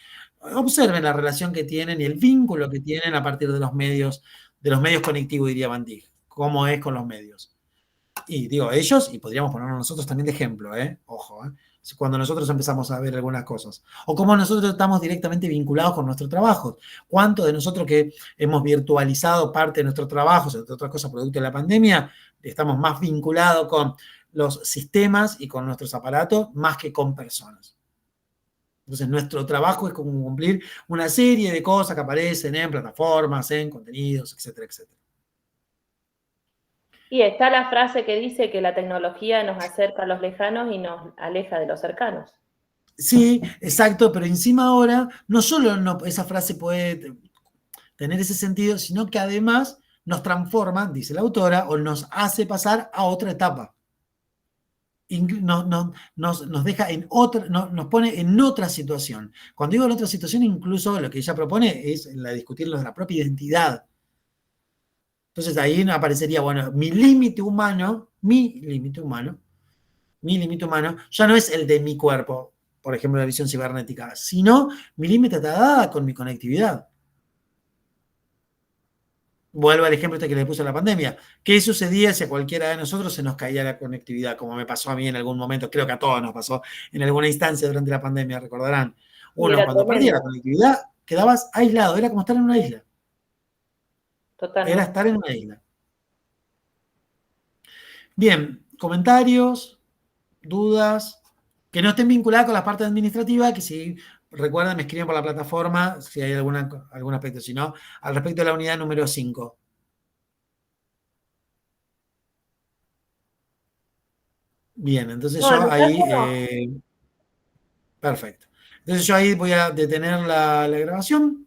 observen la relación que tienen y el vínculo que tienen a partir de los medios conectivos, diría Van Dijk, cómo es con los medios. Y digo, ellos, y podríamos ponernos nosotros también de ejemplo, ojo, cuando nosotros empezamos a ver algunas cosas, o cómo nosotros estamos directamente vinculados con nuestro trabajo. ¿Cuánto de nosotros que hemos virtualizado parte de nuestro trabajo, entre otras cosas producto de la pandemia, estamos más vinculados con los sistemas y con nuestros aparatos más que con personas? Entonces, nuestro trabajo es como cumplir una serie de cosas que aparecen en plataformas, en contenidos, etcétera, etcétera. Y está la frase que dice que la tecnología nos acerca a los lejanos y nos aleja de los cercanos. Sí, exacto, pero encima ahora no solo esa frase puede tener ese sentido, sino que además nos transforma, dice la autora, o nos hace pasar a otra etapa. Nos deja en otra, nos pone en otra situación. Cuando digo en otra situación, incluso lo que ella propone es discutir lo de la propia identidad. Entonces ahí aparecería, bueno, mi límite humano ya no es el de mi cuerpo, por ejemplo, la visión cibernética, sino mi límite está dada con mi conectividad. Vuelvo al ejemplo que le puse a la pandemia. ¿Qué sucedía si a cualquiera de nosotros se nos caía la conectividad? Como me pasó a mí en algún momento, creo que a todos nos pasó en alguna instancia durante la pandemia, recordarán. Uno, cuando perdía la conectividad, quedabas aislado, era como estar en una isla. Totalmente. Era estar en una isla. Bien, comentarios, dudas, que no estén vinculadas con la parte administrativa, que si recuerdan me escriben por la plataforma si hay algún aspecto, si no, al respecto de la unidad número 5. Bien, entonces yo ahí... perfecto. Entonces yo ahí voy a detener la grabación.